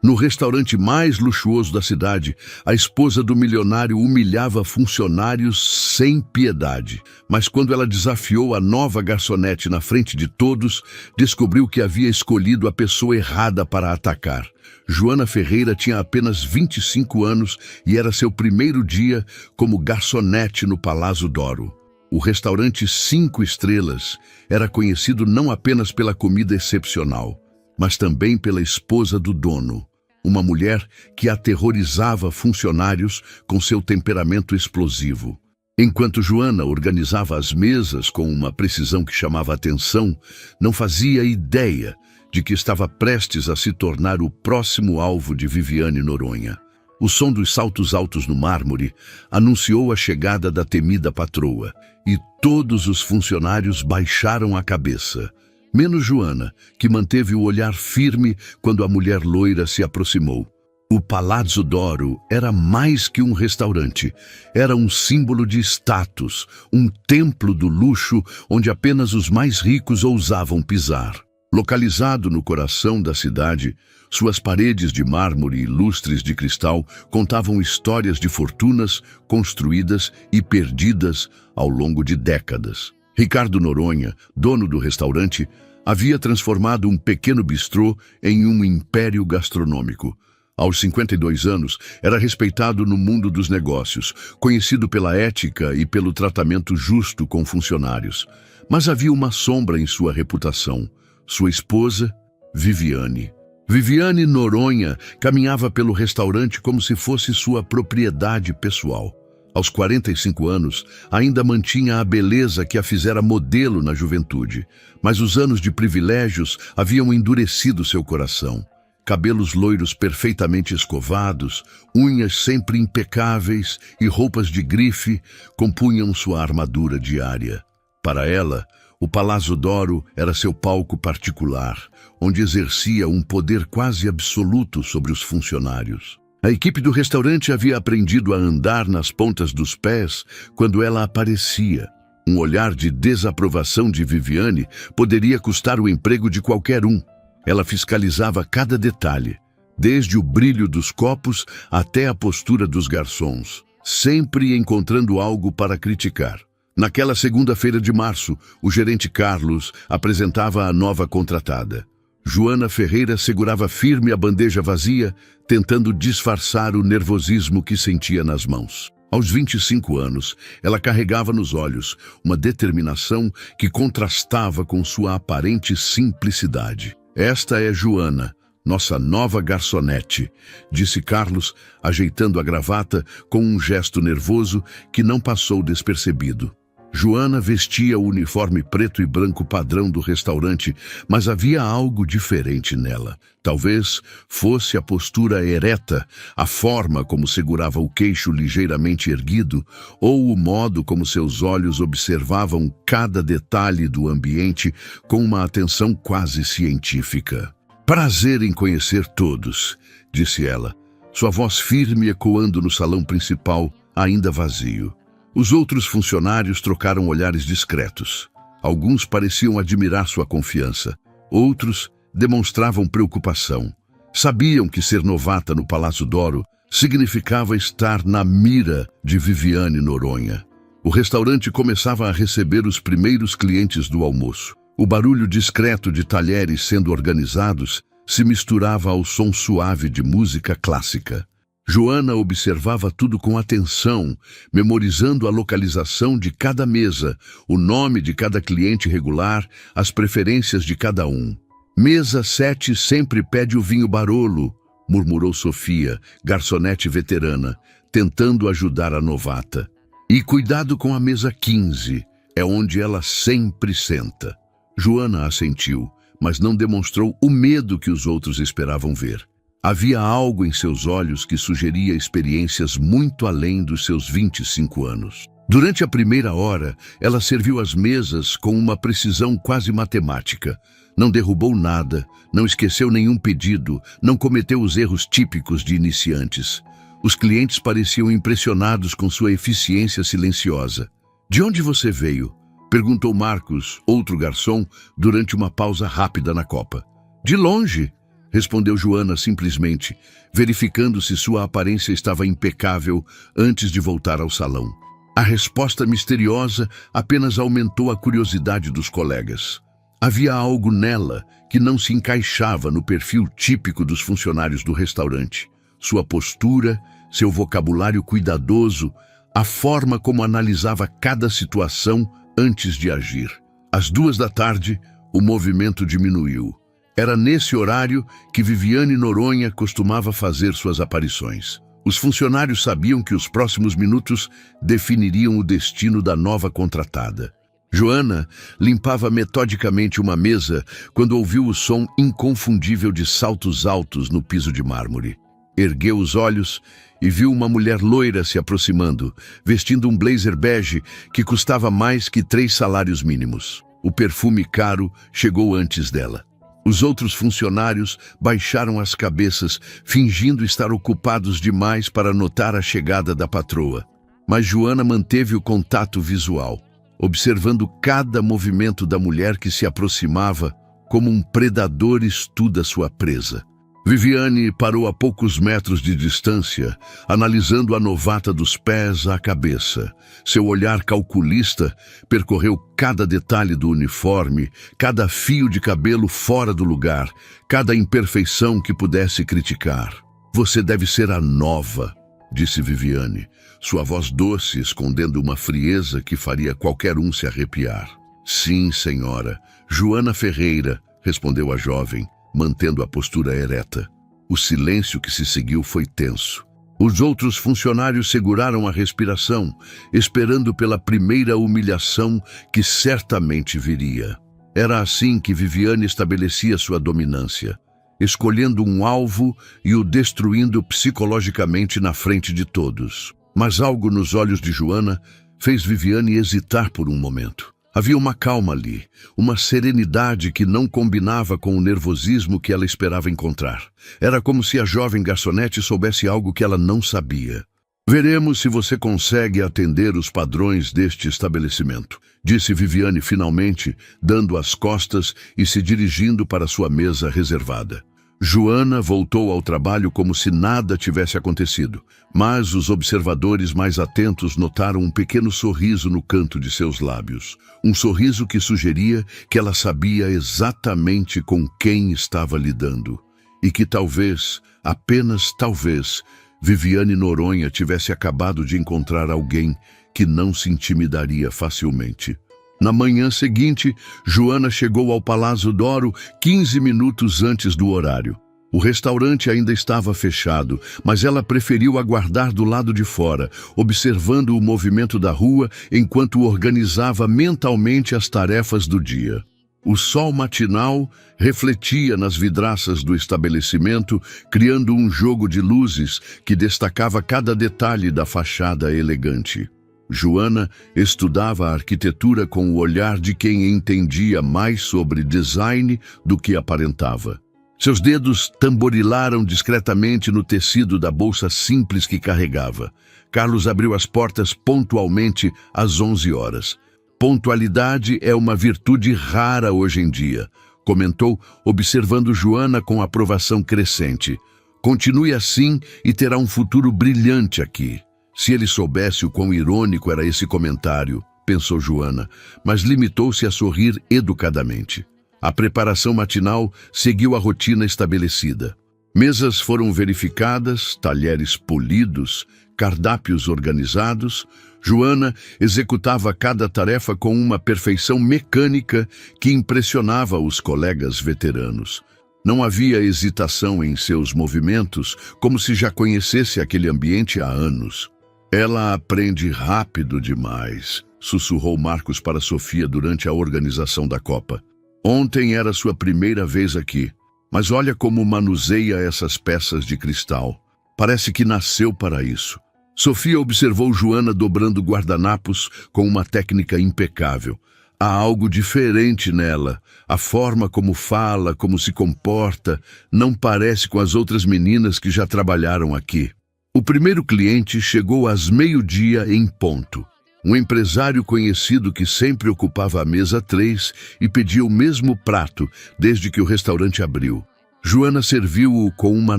No restaurante mais luxuoso da cidade, a esposa do milionário humilhava funcionários sem piedade. Mas quando ela desafiou a nova garçonete na frente de todos, descobriu que havia escolhido a pessoa errada para atacar. Joana Ferreira tinha apenas 25 anos e era seu primeiro dia como garçonete no Palazzo d'Oro. O restaurante 5 estrelas era conhecido não apenas pela comida excepcional, mas também pela esposa do dono, uma mulher que aterrorizava funcionários com seu temperamento explosivo. Enquanto Joana organizava as mesas com uma precisão que chamava a atenção, não fazia ideia de que estava prestes a se tornar o próximo alvo de Viviane Noronha. O som dos saltos altos no mármore anunciou a chegada da temida patroa, e todos os funcionários baixaram a cabeça, menos Joana, que manteve o olhar firme quando a mulher loira se aproximou. O Palazzo d'Oro era mais que um restaurante. Era um símbolo de status, um templo do luxo onde apenas os mais ricos ousavam pisar. Localizado no coração da cidade, suas paredes de mármore e lustres de cristal contavam histórias de fortunas construídas e perdidas ao longo de décadas. Ricardo Noronha, dono do restaurante, havia transformado um pequeno bistrô em um império gastronômico. Aos 52 anos, era respeitado no mundo dos negócios, conhecido pela ética e pelo tratamento justo com funcionários. Mas havia uma sombra em sua reputação: sua esposa, Viviane. Viviane Noronha caminhava pelo restaurante como se fosse sua propriedade pessoal. Aos 45 anos, ainda mantinha a beleza que a fizera modelo na juventude, mas os anos de privilégios haviam endurecido seu coração. Cabelos loiros perfeitamente escovados, unhas sempre impecáveis e roupas de grife compunham sua armadura diária. Para ela, o Palazzo d'Oro era seu palco particular, onde exercia um poder quase absoluto sobre os funcionários. A equipe do restaurante havia aprendido a andar nas pontas dos pés quando ela aparecia. Um olhar de desaprovação de Viviane poderia custar o emprego de qualquer um. Ela fiscalizava cada detalhe, desde o brilho dos copos até a postura dos garçons, sempre encontrando algo para criticar. Naquela segunda-feira de março, o gerente Carlos apresentava a nova contratada. Joana Ferreira segurava firme a bandeja vazia, tentando disfarçar o nervosismo que sentia nas mãos. Aos 25 anos, ela carregava nos olhos uma determinação que contrastava com sua aparente simplicidade. "Esta é Joana, nossa nova garçonete", disse Carlos, ajeitando a gravata com um gesto nervoso que não passou despercebido. Joana vestia o uniforme preto e branco padrão do restaurante, mas havia algo diferente nela. Talvez fosse a postura ereta, a forma como segurava o queixo ligeiramente erguido, ou o modo como seus olhos observavam cada detalhe do ambiente com uma atenção quase científica. "Prazer em conhecer todos", disse ela, sua voz firme ecoando no salão principal, ainda vazio. Os outros funcionários trocaram olhares discretos. Alguns pareciam admirar sua confiança. Outros demonstravam preocupação. Sabiam que ser novata no Palazzo d'Oro significava estar na mira de Viviane Noronha. O restaurante começava a receber os primeiros clientes do almoço. O barulho discreto de talheres sendo organizados se misturava ao som suave de música clássica. Joana observava tudo com atenção, memorizando a localização de cada mesa, o nome de cada cliente regular, as preferências de cada um. "Mesa 7 sempre pede o vinho Barolo", murmurou Sofia, garçonete veterana, tentando ajudar a novata. "E cuidado com a mesa 15, é onde ela sempre senta." Joana assentiu, mas não demonstrou o medo que os outros esperavam ver. Havia algo em seus olhos que sugeria experiências muito além dos seus 25 anos. Durante a primeira hora, ela serviu as mesas com uma precisão quase matemática. Não derrubou nada, não esqueceu nenhum pedido, não cometeu os erros típicos de iniciantes. Os clientes pareciam impressionados com sua eficiência silenciosa. "De onde você veio?", perguntou Marcos, outro garçom, durante uma pausa rápida na copa. "De longe", respondeu Joana simplesmente, verificando se sua aparência estava impecável antes de voltar ao salão. A resposta misteriosa apenas aumentou a curiosidade dos colegas. Havia algo nela que não se encaixava no perfil típico dos funcionários do restaurante. Sua postura, seu vocabulário cuidadoso, a forma como analisava cada situação antes de agir. Às 14h, o movimento diminuiu. Era nesse horário que Viviane Noronha costumava fazer suas aparições. Os funcionários sabiam que os próximos minutos definiriam o destino da nova contratada. Joana limpava metodicamente uma mesa quando ouviu o som inconfundível de saltos altos no piso de mármore. Ergueu os olhos e viu uma mulher loira se aproximando, vestindo um blazer bege que custava mais que 3 salários mínimos. O perfume caro chegou antes dela. Os outros funcionários baixaram as cabeças, fingindo estar ocupados demais para notar a chegada da patroa. Mas Joana manteve o contato visual, observando cada movimento da mulher que se aproximava como um predador estuda sua presa. Viviane parou a poucos metros de distância, analisando a novata dos pés à cabeça. Seu olhar calculista percorreu cada detalhe do uniforme, cada fio de cabelo fora do lugar, cada imperfeição que pudesse criticar. "Você deve ser a nova", disse Viviane, sua voz doce escondendo uma frieza que faria qualquer um se arrepiar. "Sim, senhora. Joana Ferreira", respondeu a jovem, mantendo a postura ereta. O silêncio que se seguiu foi tenso. Os outros funcionários seguraram a respiração, esperando pela primeira humilhação que certamente viria. Era assim que Viviane estabelecia sua dominância, escolhendo um alvo e o destruindo psicologicamente na frente de todos. Mas algo nos olhos de Joana fez Viviane hesitar por um momento. Havia uma calma ali, uma serenidade que não combinava com o nervosismo que ela esperava encontrar. Era como se a jovem garçonete soubesse algo que ela não sabia. "Veremos se você consegue atender os padrões deste estabelecimento", disse Viviane finalmente, dando as costas e se dirigindo para sua mesa reservada. Joana voltou ao trabalho como se nada tivesse acontecido, mas os observadores mais atentos notaram um pequeno sorriso no canto de seus lábios. Um sorriso que sugeria que ela sabia exatamente com quem estava lidando. E que talvez, apenas talvez, Viviane Noronha tivesse acabado de encontrar alguém que não se intimidaria facilmente. Na manhã seguinte, Joana chegou ao Palácio Doro 15 minutos antes do horário. O restaurante ainda estava fechado, mas ela preferiu aguardar do lado de fora, observando o movimento da rua enquanto organizava mentalmente as tarefas do dia. O sol matinal refletia nas vidraças do estabelecimento, criando um jogo de luzes que destacava cada detalhe da fachada elegante. Joana estudava a arquitetura com o olhar de quem entendia mais sobre design do que aparentava. Seus dedos tamborilaram discretamente no tecido da bolsa simples que carregava. Carlos abriu as portas pontualmente às 11 horas. "Pontualidade é uma virtude rara hoje em dia", comentou, observando Joana com aprovação crescente. "Continue assim e terá um futuro brilhante aqui." Se ele soubesse o quão irônico era esse comentário, pensou Joana, mas limitou-se a sorrir educadamente. A preparação matinal seguiu a rotina estabelecida. Mesas foram verificadas, talheres polidos, cardápios organizados. Joana executava cada tarefa com uma perfeição mecânica que impressionava os colegas veteranos. Não havia hesitação em seus movimentos, como se já conhecesse aquele ambiente há anos. "Ela aprende rápido demais", sussurrou Marcos para Sofia durante a organização da Copa. "Ontem era sua primeira vez aqui, mas olha como manuseia essas peças de cristal. Parece que nasceu para isso." Sofia observou Joana dobrando guardanapos com uma técnica impecável. Há algo diferente nela. A forma como fala, como se comporta, não parece com as outras meninas que já trabalharam aqui. O primeiro cliente chegou às 12h em ponto. Um empresário conhecido que sempre ocupava a mesa 3 e pedia o mesmo prato desde que o restaurante abriu. Joana serviu-o com uma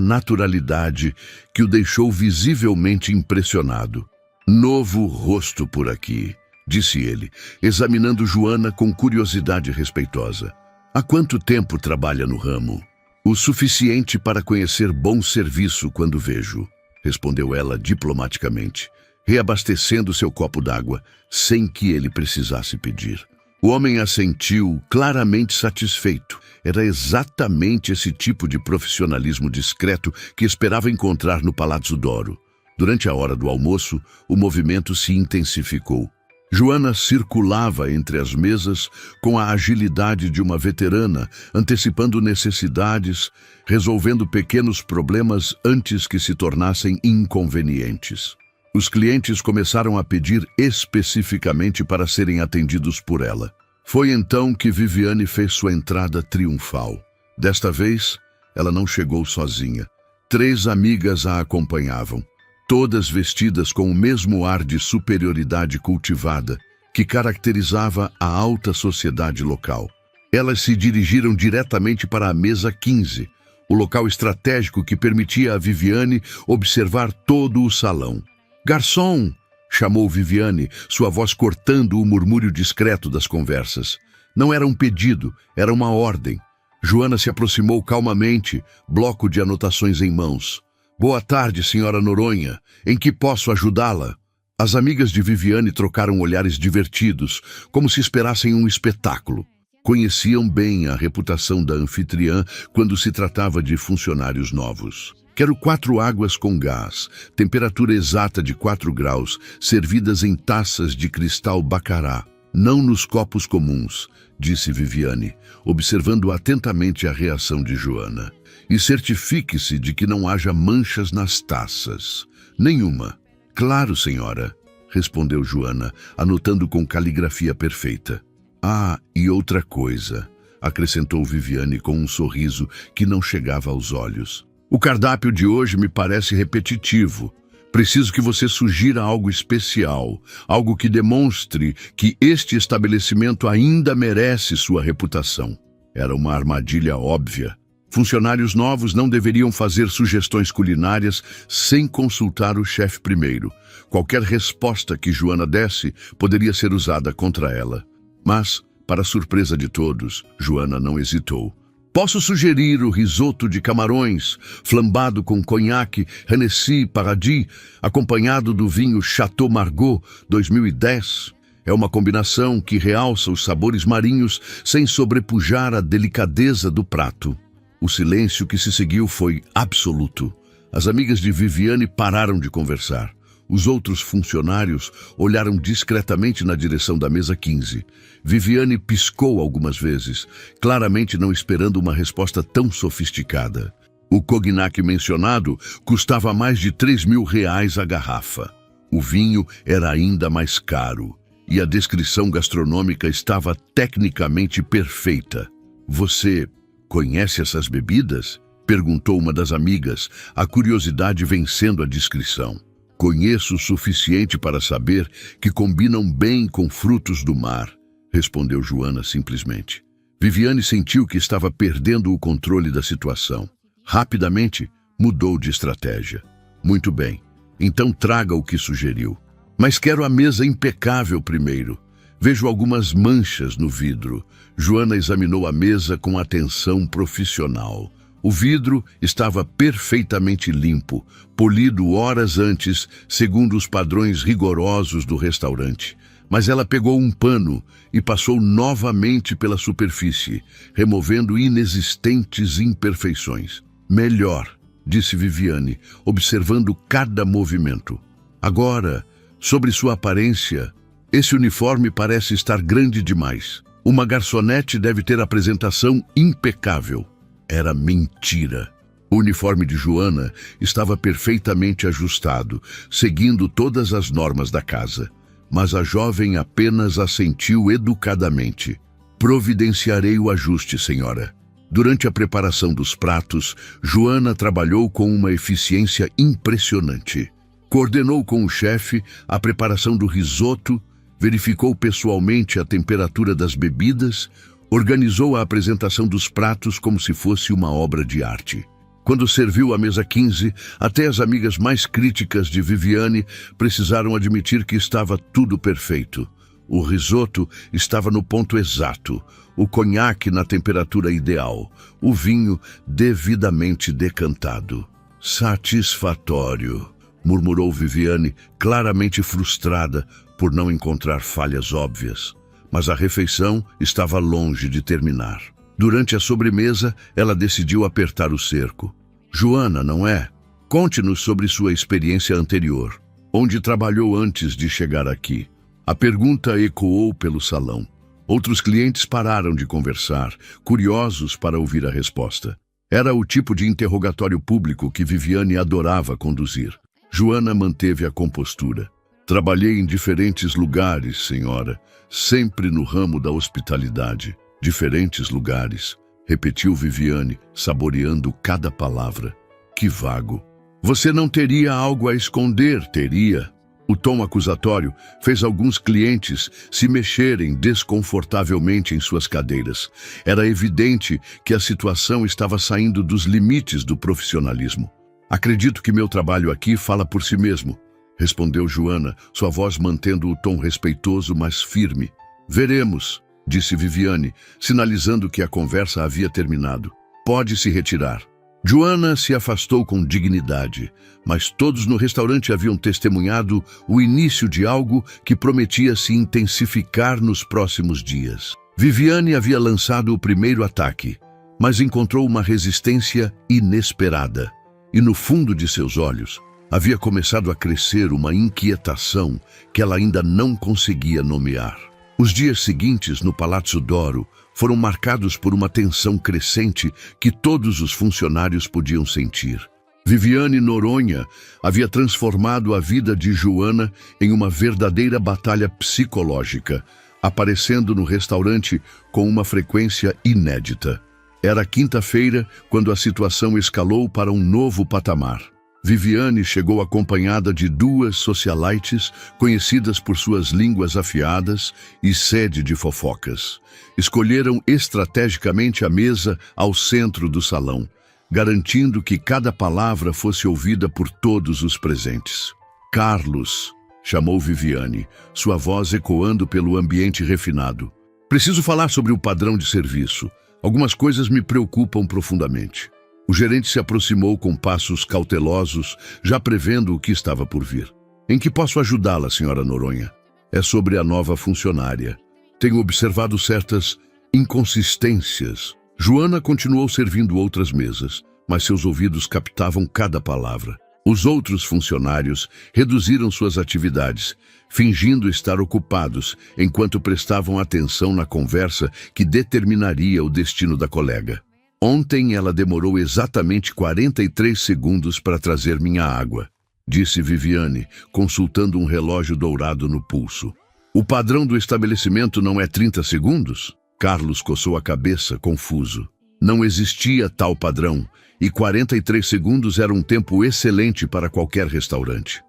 naturalidade que o deixou visivelmente impressionado. Novo rosto por aqui, disse ele, examinando Joana com curiosidade respeitosa. Há quanto tempo trabalha no ramo? O suficiente para conhecer bom serviço quando vejo, respondeu ela diplomaticamente, reabastecendo seu copo d'água, sem que ele precisasse pedir. O homem assentiu, claramente satisfeito. Era exatamente esse tipo de profissionalismo discreto que esperava encontrar no Palazzo d'Oro. Durante a hora do almoço, o movimento se intensificou. Joana circulava entre as mesas com a agilidade de uma veterana, antecipando necessidades, resolvendo pequenos problemas antes que se tornassem inconvenientes. Os clientes começaram a pedir especificamente para serem atendidos por ela. Foi então que Viviane fez sua entrada triunfal. Desta vez, ela não chegou sozinha. 3 amigas a acompanhavam, todas vestidas com o mesmo ar de superioridade cultivada que caracterizava a alta sociedade local. Elas se dirigiram diretamente para a mesa 15, o local estratégico que permitia a Viviane observar todo o salão. «Garçom!» chamou Viviane, sua voz cortando o murmúrio discreto das conversas. Não era um pedido, era uma ordem. Joana se aproximou calmamente, bloco de anotações em mãos. «Boa tarde, senhora Noronha. Em que posso ajudá-la?» As amigas de Viviane trocaram olhares divertidos, como se esperassem um espetáculo. Conheciam bem a reputação da anfitriã quando se tratava de funcionários novos. «Quero 4 águas com gás, temperatura exata de 4 graus, servidas em taças de cristal bacará, não nos copos comuns», disse Viviane, observando atentamente a reação de Joana. «E certifique-se de que não haja manchas nas taças. Nenhuma». «Claro, senhora», respondeu Joana, anotando com caligrafia perfeita. «Ah, e outra coisa», acrescentou Viviane com um sorriso que não chegava aos olhos. «O cardápio de hoje me parece repetitivo. Preciso que você sugira algo especial, algo que demonstre que este estabelecimento ainda merece sua reputação». Era uma armadilha óbvia. Funcionários novos não deveriam fazer sugestões culinárias sem consultar o chefe primeiro. Qualquer resposta que Joana desse poderia ser usada contra ela. Mas, para surpresa de todos, Joana não hesitou. «Posso sugerir o risoto de camarões, flambado com conhaque Hennessy Paradis, acompanhado do vinho Chateau Margaux 2010. É uma combinação que realça os sabores marinhos sem sobrepujar a delicadeza do prato». O silêncio que se seguiu foi absoluto. As amigas de Viviane pararam de conversar. Os outros funcionários olharam discretamente na direção da mesa 15. Viviane piscou algumas vezes, claramente não esperando uma resposta tão sofisticada. O cognac mencionado custava mais de R$3.000 a garrafa. O vinho era ainda mais caro, e a descrição gastronômica estava tecnicamente perfeita. «Você conhece essas bebidas?» perguntou uma das amigas, a curiosidade vencendo a discrição. «Conheço o suficiente para saber que combinam bem com frutos do mar», respondeu Joana simplesmente. Viviane sentiu que estava perdendo o controle da situação. Rapidamente, mudou de estratégia. «Muito bem, então traga o que sugeriu. Mas quero a mesa impecável primeiro. Vejo algumas manchas no vidro». Joana examinou a mesa com atenção profissional. O vidro estava perfeitamente limpo, polido horas antes, segundo os padrões rigorosos do restaurante. Mas ela pegou um pano e passou novamente pela superfície, removendo inexistentes imperfeições. «Melhor», disse Viviane, observando cada movimento. «Agora, sobre sua aparência, esse uniforme parece estar grande demais. Uma garçonete deve ter apresentação impecável». Era mentira. O uniforme de Joana estava perfeitamente ajustado, seguindo todas as normas da casa. Mas a jovem apenas assentiu educadamente. «Providenciarei o ajuste, senhora». Durante a preparação dos pratos, Joana trabalhou com uma eficiência impressionante. Coordenou com o chefe a preparação do risoto, verificou pessoalmente a temperatura das bebidas, Organizou a apresentação dos pratos como se fosse uma obra de arte. Quando serviu a mesa 15, até as amigas mais críticas de Viviane precisaram admitir que estava tudo perfeito. O risoto estava no ponto exato, o conhaque na temperatura ideal, o vinho devidamente decantado. Satisfatório, murmurou Viviane, claramente frustrada por não encontrar falhas óbvias. Mas a refeição estava longe de terminar. Durante a sobremesa, ela decidiu apertar o cerco. Joana, não é? Conte-nos sobre sua experiência anterior. Onde trabalhou antes de chegar aqui? A pergunta ecoou pelo salão. Outros clientes pararam de conversar, curiosos para ouvir a resposta. Era o tipo de interrogatório público que Viviane adorava conduzir. Joana manteve a compostura. Trabalhei em diferentes lugares, senhora, sempre no ramo da hospitalidade. Diferentes lugares, repetiu Viviane, saboreando cada palavra. Que vago. Você não teria algo a esconder, teria? O tom acusatório fez alguns clientes se mexerem desconfortavelmente em suas cadeiras. Era evidente que a situação estava saindo dos limites do profissionalismo. Acredito que meu trabalho aqui fala por si mesmo, respondeu Joana, sua voz mantendo o tom respeitoso, mas firme. Veremos, disse Viviane, sinalizando que a conversa havia terminado. Pode se retirar. Joana se afastou com dignidade, mas todos no restaurante haviam testemunhado o início de algo que prometia se intensificar nos próximos dias. Viviane havia lançado o primeiro ataque, mas encontrou uma resistência inesperada. E no fundo de seus olhos, havia começado a crescer uma inquietação que ela ainda não conseguia nomear. Os dias seguintes no Palazzo d'Oro foram marcados por uma tensão crescente que todos os funcionários podiam sentir. Viviane Noronha havia transformado a vida de Joana em uma verdadeira batalha psicológica, aparecendo no restaurante com uma frequência inédita. Era quinta-feira quando a situação escalou para um novo patamar. Viviane chegou acompanhada de duas socialites conhecidas por suas línguas afiadas e sede de fofocas. Escolheram estrategicamente a mesa ao centro do salão, garantindo que cada palavra fosse ouvida por todos os presentes. Carlos, chamou Viviane, sua voz ecoando pelo ambiente refinado. Preciso falar sobre o padrão de serviço. Algumas coisas me preocupam profundamente. O gerente se aproximou com passos cautelosos, já prevendo o que estava por vir. Em que posso ajudá-la, senhora Noronha? É sobre a nova funcionária. Tenho observado certas inconsistências. Joana continuou servindo outras mesas, mas seus ouvidos captavam cada palavra. Os outros funcionários reduziram suas atividades, fingindo estar ocupados, enquanto prestavam atenção na conversa que determinaria o destino da colega. Ontem ela demorou exatamente 43 segundos para trazer minha água, disse Viviane, consultando um relógio dourado no pulso. O padrão do estabelecimento não é 30 segundos? Carlos coçou a cabeça, confuso. Não existia tal padrão, e 43 segundos era um tempo excelente para qualquer restaurante.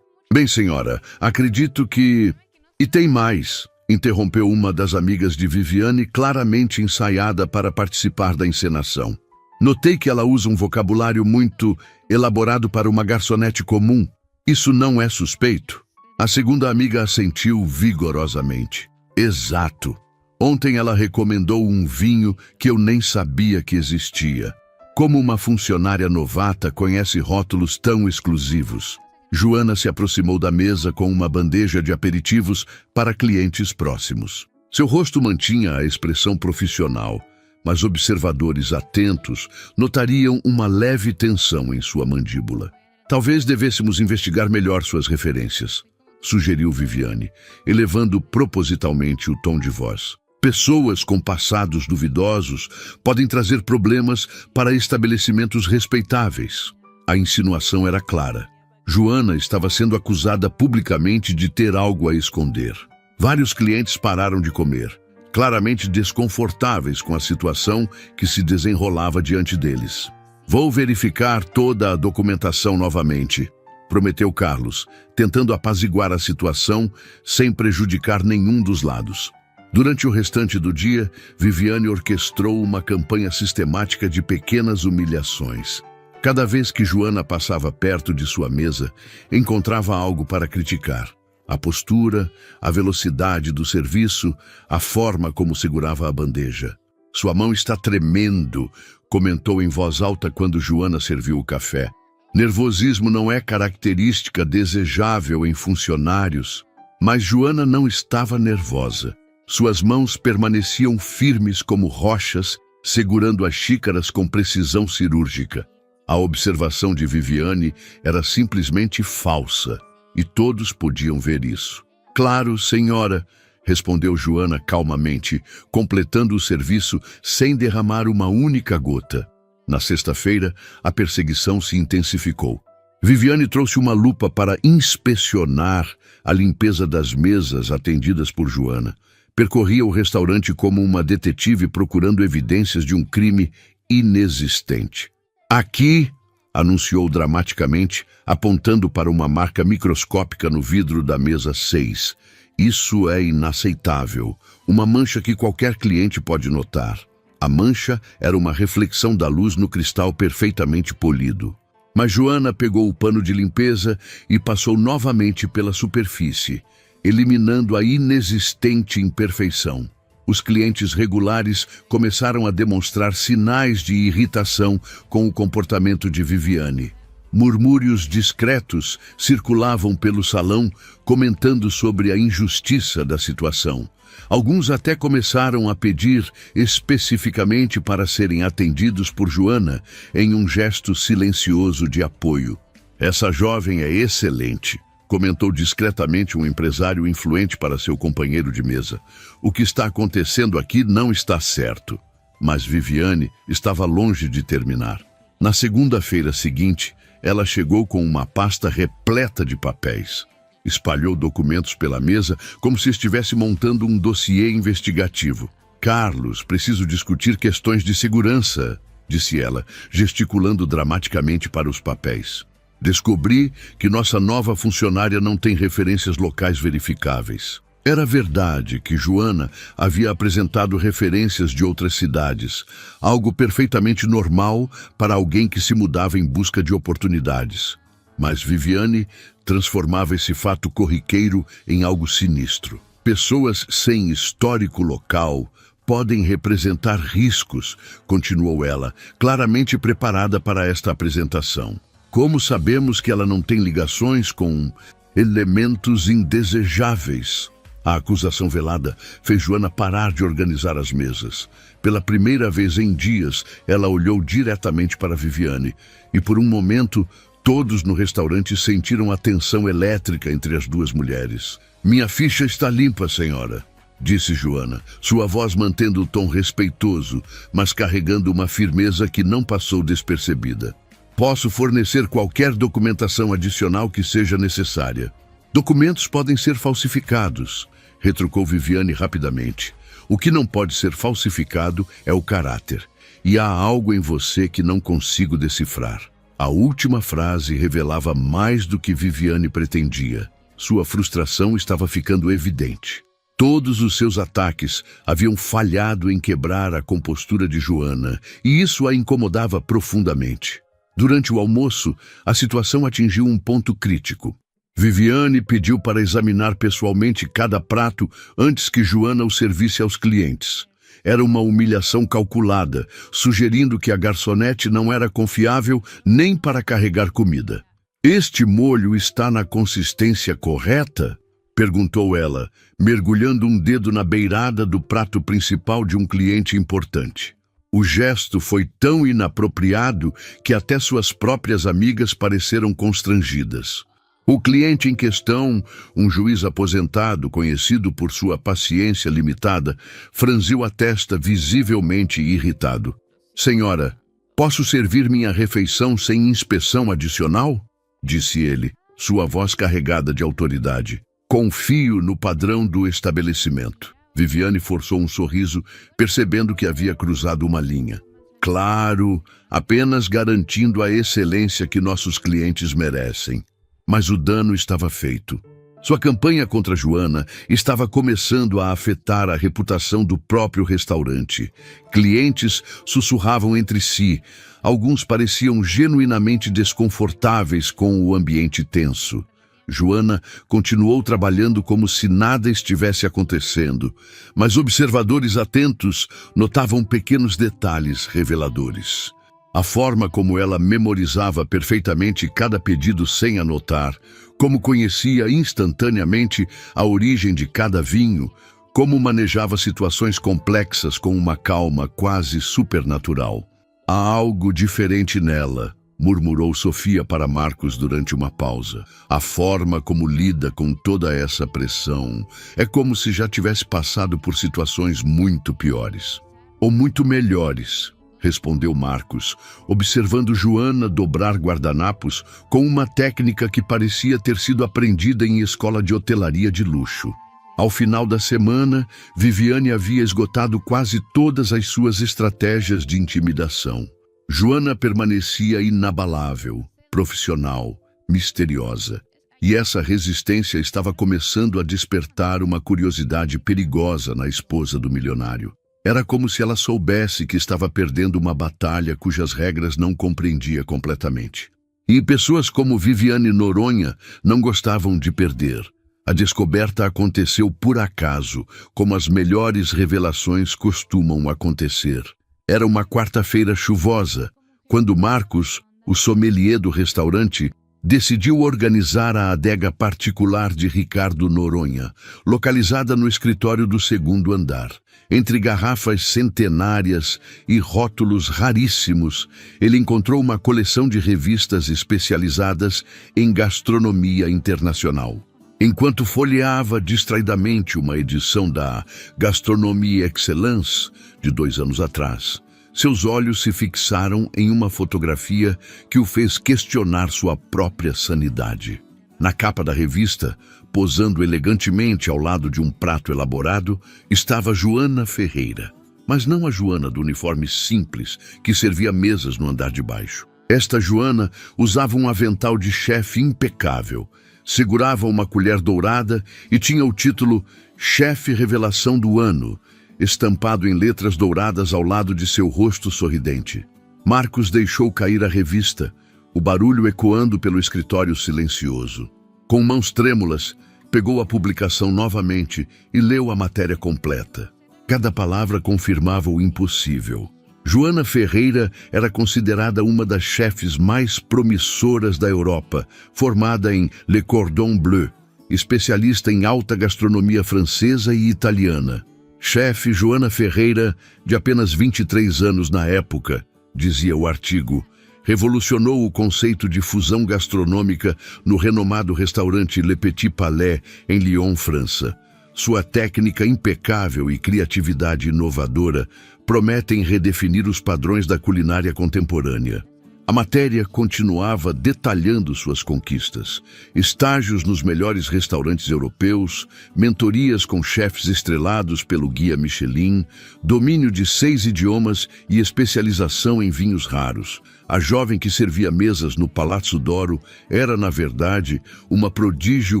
Bem, senhora, acredito que... E tem mais, interrompeu uma das amigas de Viviane, claramente ensaiada para participar da encenação. Notei que ela usa um vocabulário muito elaborado para uma garçonete comum. Isso não é suspeito? A segunda amiga assentiu vigorosamente. Exato. Ontem ela recomendou um vinho que eu nem sabia que existia. Como uma funcionária novata conhece rótulos tão exclusivos? Joana se aproximou da mesa com uma bandeja de aperitivos para clientes próximos. Seu rosto mantinha a expressão profissional, mas observadores atentos notariam uma leve tensão em sua mandíbula. Talvez devêssemos investigar melhor suas referências, sugeriu Viviane, elevando propositalmente o tom de voz. Pessoas com passados duvidosos podem trazer problemas para estabelecimentos respeitáveis. A insinuação era clara. Joana estava sendo acusada publicamente de ter algo a esconder. Vários clientes pararam de comer, claramente desconfortáveis com a situação que se desenrolava diante deles. Vou verificar toda a documentação novamente, prometeu Carlos, tentando apaziguar a situação sem prejudicar nenhum dos lados. Durante o restante do dia, Viviane orquestrou uma campanha sistemática de pequenas humilhações. Cada vez que Joana passava perto de sua mesa, encontrava algo para criticar. A postura, a velocidade do serviço, a forma como segurava a bandeja. "Sua mão está tremendo", comentou em voz alta quando Joana serviu o café. Nervosismo não é característica desejável em funcionários, mas Joana não estava nervosa. Suas mãos permaneciam firmes como rochas, segurando as xícaras com precisão cirúrgica. A observação de Viviane era simplesmente falsa, e todos podiam ver isso. "Claro, senhora", respondeu Joana calmamente, completando o serviço sem derramar uma única gota. Na sexta-feira, a perseguição se intensificou. Viviane trouxe uma lupa para inspecionar a limpeza das mesas atendidas por Joana. Percorria o restaurante como uma detetive procurando evidências de um crime inexistente. "Aqui", anunciou dramaticamente, apontando para uma marca microscópica no vidro da mesa 6. "Isso é inaceitável. Uma mancha que qualquer cliente pode notar." A mancha era uma reflexão da luz no cristal perfeitamente polido. Mas Joana pegou o pano de limpeza e passou novamente pela superfície, eliminando a inexistente imperfeição. Os clientes regulares começaram a demonstrar sinais de irritação com o comportamento de Viviane. Murmúrios discretos circulavam pelo salão, comentando sobre a injustiça da situação. Alguns até começaram a pedir especificamente para serem atendidos por Joana em um gesto silencioso de apoio. "Essa jovem é excelente", comentou discretamente um empresário influente para seu companheiro de mesa. "O que está acontecendo aqui não está certo." Mas Viviane estava longe de terminar. Na segunda-feira seguinte, ela chegou com uma pasta repleta de papéis. Espalhou documentos pela mesa como se estivesse montando um dossiê investigativo. "Carlos, preciso discutir questões de segurança", disse ela, gesticulando dramaticamente para os papéis. "Descobri que nossa nova funcionária não tem referências locais verificáveis." Era verdade que Joana havia apresentado referências de outras cidades, algo perfeitamente normal para alguém que se mudava em busca de oportunidades. Mas Viviane transformava esse fato corriqueiro em algo sinistro. "Pessoas sem histórico local podem representar riscos", continuou ela, claramente preparada para esta apresentação. "Como sabemos que ela não tem ligações com elementos indesejáveis?" A acusação velada fez Joana parar de organizar as mesas. Pela primeira vez em dias, ela olhou diretamente para Viviane, e por um momento, todos no restaurante sentiram a tensão elétrica entre as duas mulheres. "Minha ficha está limpa, senhora", disse Joana, sua voz mantendo o tom respeitoso, mas carregando uma firmeza que não passou despercebida. "Posso fornecer qualquer documentação adicional que seja necessária." "Documentos podem ser falsificados", retrucou Viviane rapidamente. "O que não pode ser falsificado é o caráter. E há algo em você que não consigo decifrar." A última frase revelava mais do que Viviane pretendia. Sua frustração estava ficando evidente. Todos os seus ataques haviam falhado em quebrar a compostura de Joana, e isso a incomodava profundamente. Durante o almoço, a situação atingiu um ponto crítico. Viviane pediu para examinar pessoalmente cada prato antes que Joana o servisse aos clientes. Era uma humilhação calculada, sugerindo que a garçonete não era confiável nem para carregar comida. "Este molho está na consistência correta?" perguntou ela, mergulhando um dedo na beirada do prato principal de um cliente importante. O gesto foi tão inapropriado que até suas próprias amigas pareceram constrangidas. O cliente em questão, um juiz aposentado conhecido por sua paciência limitada, franziu a testa visivelmente irritado. "Senhora, posso servir minha refeição sem inspeção adicional?" disse ele, sua voz carregada de autoridade. "Confio no padrão do estabelecimento." Viviane forçou um sorriso, percebendo que havia cruzado uma linha. "Claro, apenas garantindo a excelência que nossos clientes merecem." Mas o dano estava feito. Sua campanha contra Joana estava começando a afetar a reputação do próprio restaurante. Clientes sussurravam entre si. Alguns pareciam genuinamente desconfortáveis com o ambiente tenso. Joana continuou trabalhando como se nada estivesse acontecendo, mas observadores atentos notavam pequenos detalhes reveladores. A forma como ela memorizava perfeitamente cada pedido sem anotar, como conhecia instantaneamente a origem de cada vinho, como manejava situações complexas com uma calma quase supernatural. Há algo diferente nela, murmurou Sofia para Marcos durante uma pausa. A forma como lida com toda essa pressão é como se já tivesse passado por situações muito piores. Ou muito melhores, respondeu Marcos, observando Joana dobrar guardanapos com uma técnica que parecia ter sido aprendida em escola de hotelaria de luxo. Ao final da semana, Viviane havia esgotado quase todas as suas estratégias de intimidação. Joana permanecia inabalável, profissional, misteriosa. E essa resistência estava começando a despertar uma curiosidade perigosa na esposa do milionário. Era como se ela soubesse que estava perdendo uma batalha cujas regras não compreendia completamente. E pessoas como Viviane Noronha não gostavam de perder. A descoberta aconteceu por acaso, como as melhores revelações costumam acontecer. Era uma quarta-feira chuvosa, quando Marcos, o sommelier do restaurante, decidiu organizar a adega particular de Ricardo Noronha, localizada no escritório do segundo andar. Entre garrafas centenárias e rótulos raríssimos, ele encontrou uma coleção de revistas especializadas em gastronomia internacional. Enquanto folheava distraidamente uma edição da Gastronomie Excellence de 2 anos atrás, seus olhos se fixaram em uma fotografia que o fez questionar sua própria sanidade. Na capa da revista, posando elegantemente ao lado de um prato elaborado, estava Joana Ferreira, mas não a Joana do uniforme simples que servia mesas no andar de baixo. Esta Joana usava um avental de chefe impecável, segurava uma colher dourada e tinha o título Chefe Revelação do Ano, estampado em letras douradas ao lado de seu rosto sorridente. Marcos deixou cair a revista, o barulho ecoando pelo escritório silencioso. Com mãos trêmulas, pegou a publicação novamente e leu a matéria completa. Cada palavra confirmava o impossível. Joana Ferreira era considerada uma das chefes mais promissoras da Europa, formada em Le Cordon Bleu, especialista em alta gastronomia francesa e italiana. Chefe Joana Ferreira, de apenas 23 anos na época, dizia o artigo, revolucionou o conceito de fusão gastronômica no renomado restaurante Le Petit Palais, em Lyon, França. Sua técnica impecável e criatividade inovadora prometem redefinir os padrões da culinária contemporânea. A matéria continuava detalhando suas conquistas, estágios nos melhores restaurantes europeus, mentorias com chefes estrelados pelo Guia Michelin, domínio de 6 idiomas e especialização em vinhos raros. A jovem que servia mesas no Palazzo d'Oro era, na verdade, uma prodígio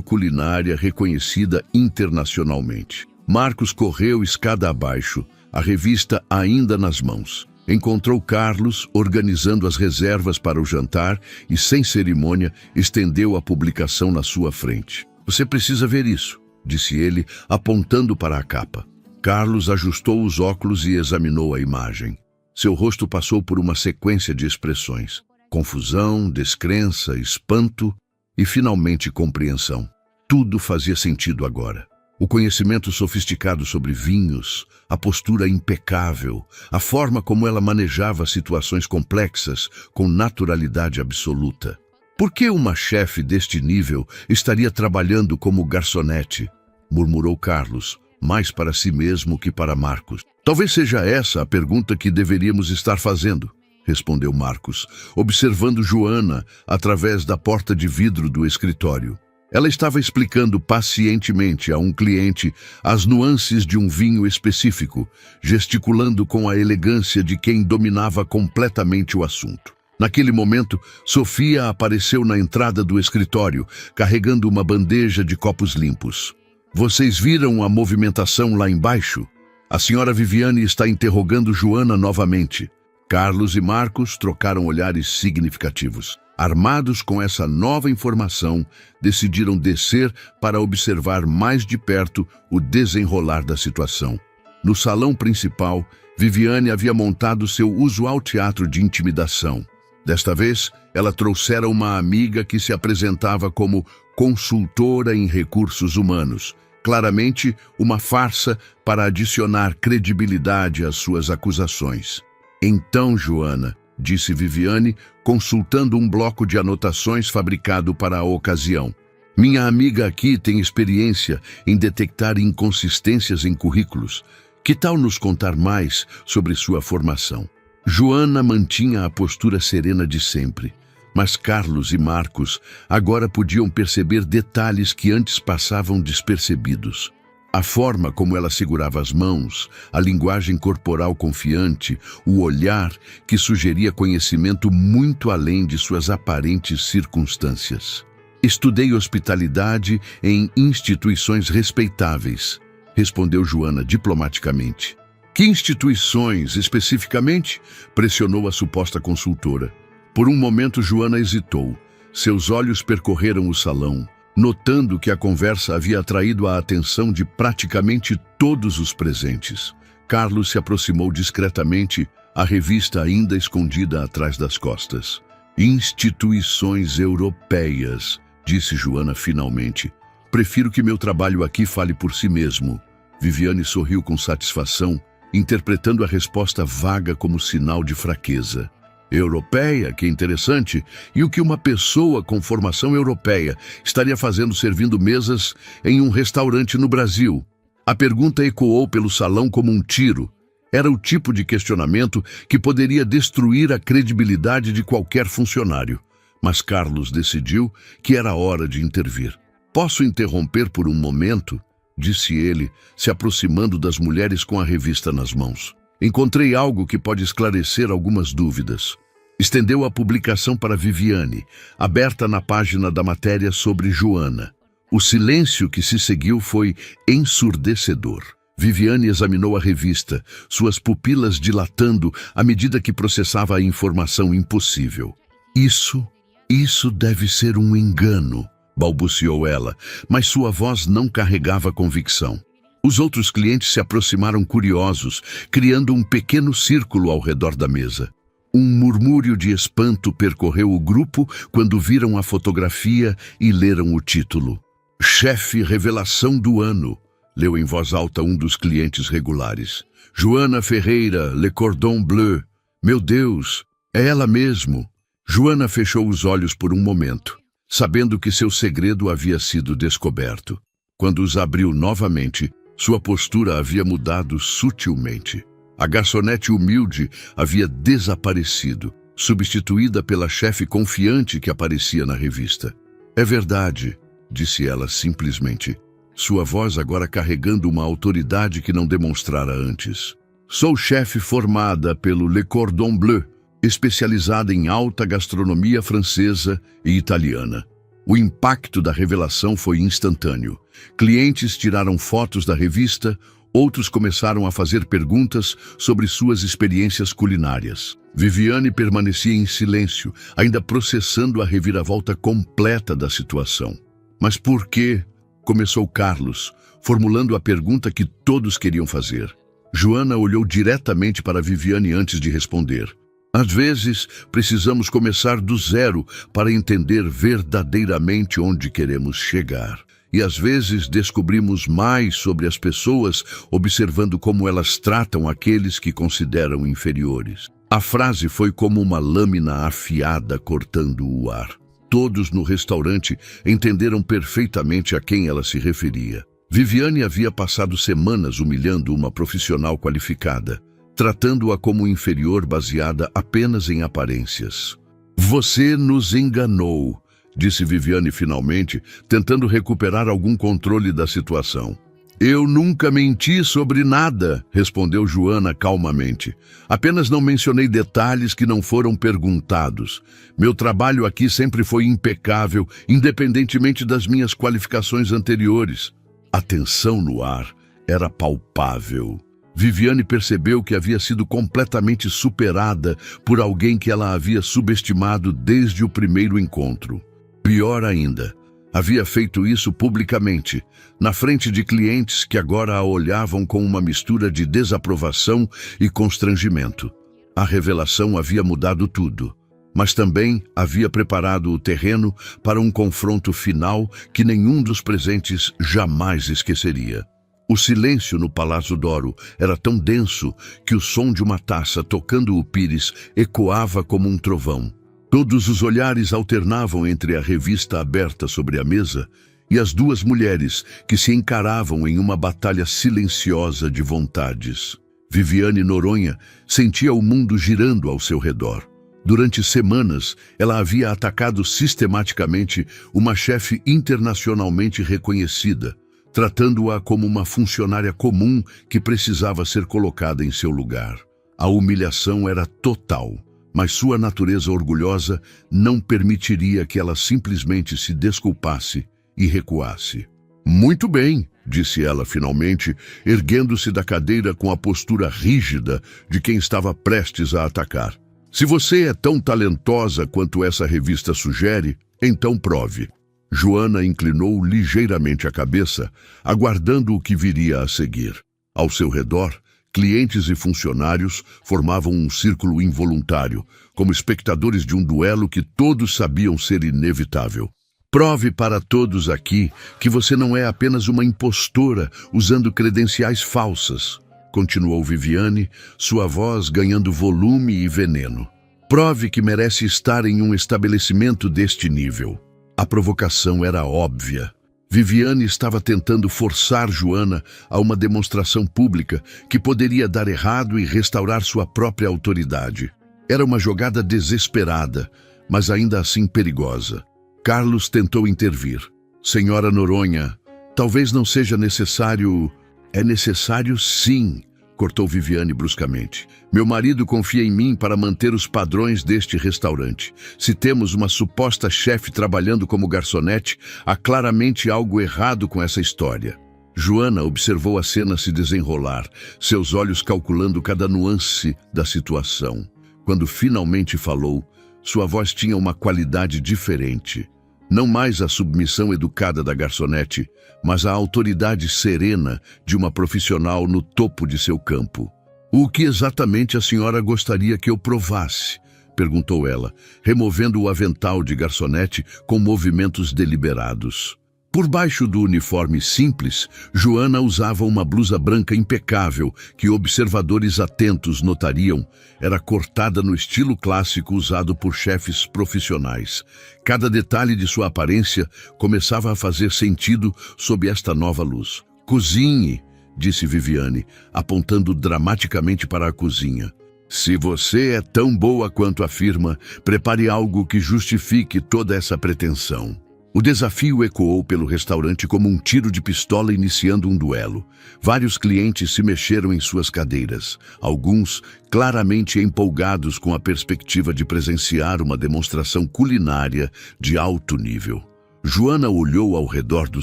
culinária reconhecida internacionalmente. Marcos correu escada abaixo, a revista ainda nas mãos. Encontrou Carlos organizando as reservas para o jantar e, sem cerimônia, estendeu a publicação na sua frente. Você precisa ver isso, disse ele, apontando para a capa. Carlos ajustou os óculos e examinou a imagem. Seu rosto passou por uma sequência de expressões: confusão, descrença, espanto e, finalmente, compreensão. Tudo fazia sentido agora. O conhecimento sofisticado sobre vinhos, a postura impecável, a forma como ela manejava situações complexas com naturalidade absoluta. Por que uma chefe deste nível estaria trabalhando como garçonete? Murmurou Carlos, mais para si mesmo que para Marcos. Talvez seja essa a pergunta que deveríamos estar fazendo, respondeu Marcos, observando Joana através da porta de vidro do escritório. Ela estava explicando pacientemente a um cliente as nuances de um vinho específico, gesticulando com a elegância de quem dominava completamente o assunto. Naquele momento, Sofia apareceu na entrada do escritório, carregando uma bandeja de copos limpos. Vocês viram a movimentação lá embaixo? A senhora Viviane está interrogando Joana novamente. Carlos e Marcos trocaram olhares significativos. Armados com essa nova informação, decidiram descer para observar mais de perto o desenrolar da situação. No salão principal, Viviane havia montado seu usual teatro de intimidação. Desta vez, ela trouxera uma amiga que se apresentava como consultora em recursos humanos. Claramente, uma farsa para adicionar credibilidade às suas acusações. Então, Joana, disse Viviane, consultando um bloco de anotações fabricado para a ocasião. Minha amiga aqui tem experiência em detectar inconsistências em currículos. Que tal nos contar mais sobre sua formação? Joana mantinha a postura serena de sempre, mas Carlos e Marcos agora podiam perceber detalhes que antes passavam despercebidos. A forma como ela segurava as mãos, a linguagem corporal confiante, o olhar que sugeria conhecimento muito além de suas aparentes circunstâncias. Estudei hospitalidade em instituições respeitáveis, respondeu Joana diplomaticamente. Que instituições, especificamente? Pressionou a suposta consultora. Por um momento, Joana hesitou. Seus olhos percorreram o salão, notando que a conversa havia atraído a atenção de praticamente todos os presentes. Carlos se aproximou discretamente, a revista ainda escondida atrás das costas. Instituições europeias, disse Joana finalmente. Prefiro que meu trabalho aqui fale por si mesmo. Viviane sorriu com satisfação, interpretando a resposta vaga como sinal de fraqueza. Europeia, que interessante. E o que uma pessoa com formação europeia estaria fazendo servindo mesas em um restaurante no Brasil? A pergunta ecoou pelo salão como um tiro. Era o tipo de questionamento que poderia destruir a credibilidade de qualquer funcionário. Mas Carlos decidiu que era hora de intervir. Posso interromper por um momento? Disse ele, se aproximando das mulheres com a revista nas mãos. Encontrei algo que pode esclarecer algumas dúvidas. Estendeu a publicação para Viviane, aberta na página da matéria sobre Joana. O silêncio que se seguiu foi ensurdecedor. Viviane examinou a revista, suas pupilas dilatando à medida que processava a informação impossível. Isso deve ser um engano, balbuciou ela, mas sua voz não carregava convicção. Os outros clientes se aproximaram curiosos, criando um pequeno círculo ao redor da mesa. Um murmúrio de espanto percorreu o grupo quando viram a fotografia e leram o título. Chefe Revelação do Ano, leu em voz alta um dos clientes regulares. Joana Ferreira, Le Cordon Bleu. Meu Deus, é ela mesmo. Joana fechou os olhos por um momento, sabendo que seu segredo havia sido descoberto. Quando os abriu novamente, sua postura havia mudado sutilmente. A garçonete humilde havia desaparecido, substituída pela chefe confiante que aparecia na revista. É verdade, disse ela simplesmente, sua voz agora carregando uma autoridade que não demonstrara antes. Sou chefe formada pelo Le Cordon Bleu, especializada em alta gastronomia francesa e italiana. O impacto da revelação foi instantâneo. Clientes tiraram fotos da revista, outros começaram a fazer perguntas sobre suas experiências culinárias. Viviane permanecia em silêncio, ainda processando a reviravolta completa da situação. Mas por quê? Começou Carlos, formulando a pergunta que todos queriam fazer. Joana olhou diretamente para Viviane antes de responder. Às vezes, precisamos começar do zero para entender verdadeiramente onde queremos chegar. E às vezes descobrimos mais sobre as pessoas observando como elas tratam aqueles que consideram inferiores. A frase foi como uma lâmina afiada cortando o ar. Todos no restaurante entenderam perfeitamente a quem ela se referia. Viviane havia passado semanas humilhando uma profissional qualificada, tratando-a como inferior baseada apenas em aparências. Você nos enganou, disse Viviane finalmente, tentando recuperar algum controle da situação. Eu nunca menti sobre nada, respondeu Joana calmamente. Apenas não mencionei detalhes que não foram perguntados. Meu trabalho aqui sempre foi impecável, independentemente das minhas qualificações anteriores. A tensão no ar era palpável. Viviane percebeu que havia sido completamente superada por alguém que ela havia subestimado desde o primeiro encontro. Pior ainda, havia feito isso publicamente, na frente de clientes que agora a olhavam com uma mistura de desaprovação e constrangimento. A revelação havia mudado tudo, mas também havia preparado o terreno para um confronto final que nenhum dos presentes jamais esqueceria. O silêncio no Palácio Doro era tão denso que o som de uma taça tocando o pires ecoava como um trovão. Todos os olhares alternavam entre a revista aberta sobre a mesa e as duas mulheres que se encaravam em uma batalha silenciosa de vontades. Viviane Noronha sentia o mundo girando ao seu redor. Durante semanas, ela havia atacado sistematicamente uma chefe internacionalmente reconhecida, tratando-a como uma funcionária comum que precisava ser colocada em seu lugar. A humilhação era total, mas sua natureza orgulhosa não permitiria que ela simplesmente se desculpasse e recuasse. Muito bem, disse ela finalmente, erguendo-se da cadeira com a postura rígida de quem estava prestes a atacar. Se você é tão talentosa quanto essa revista sugere, então prove. Joana inclinou ligeiramente a cabeça, aguardando o que viria a seguir. Ao seu redor, clientes e funcionários formavam um círculo involuntário, como espectadores de um duelo que todos sabiam ser inevitável. Prove para todos aqui que você não é apenas uma impostora usando credenciais falsas, continuou Viviane, sua voz ganhando volume e veneno. Prove que merece estar em um estabelecimento deste nível. A provocação era óbvia. Viviane estava tentando forçar Joana a uma demonstração pública que poderia dar errado e restaurar sua própria autoridade. Era uma jogada desesperada, mas ainda assim perigosa. Carlos tentou intervir. Senhora Noronha, talvez não seja necessário... É necessário sim, cortou Viviane bruscamente. Meu marido confia em mim para manter os padrões deste restaurante. Se temos uma suposta chefe trabalhando como garçonete, há claramente algo errado com essa história. Joana observou a cena se desenrolar, seus olhos calculando cada nuance da situação. Quando finalmente falou, sua voz tinha uma qualidade diferente. Não mais a submissão educada da garçonete, mas a autoridade serena de uma profissional no topo de seu campo. O que exatamente a senhora gostaria que eu provasse? Perguntou ela, removendo o avental de garçonete com movimentos deliberados. Por baixo do uniforme simples, Joana usava uma blusa branca impecável que observadores atentos notariam era cortada no estilo clássico usado por chefes profissionais. Cada detalhe de sua aparência começava a fazer sentido sob esta nova luz. Cozinhe, disse Viviane, apontando dramaticamente para a cozinha. Se você é tão boa quanto afirma, prepare algo que justifique toda essa pretensão. O desafio ecoou pelo restaurante como um tiro de pistola iniciando um duelo. Vários clientes se mexeram em suas cadeiras, alguns claramente empolgados com a perspectiva de presenciar uma demonstração culinária de alto nível. Joana olhou ao redor do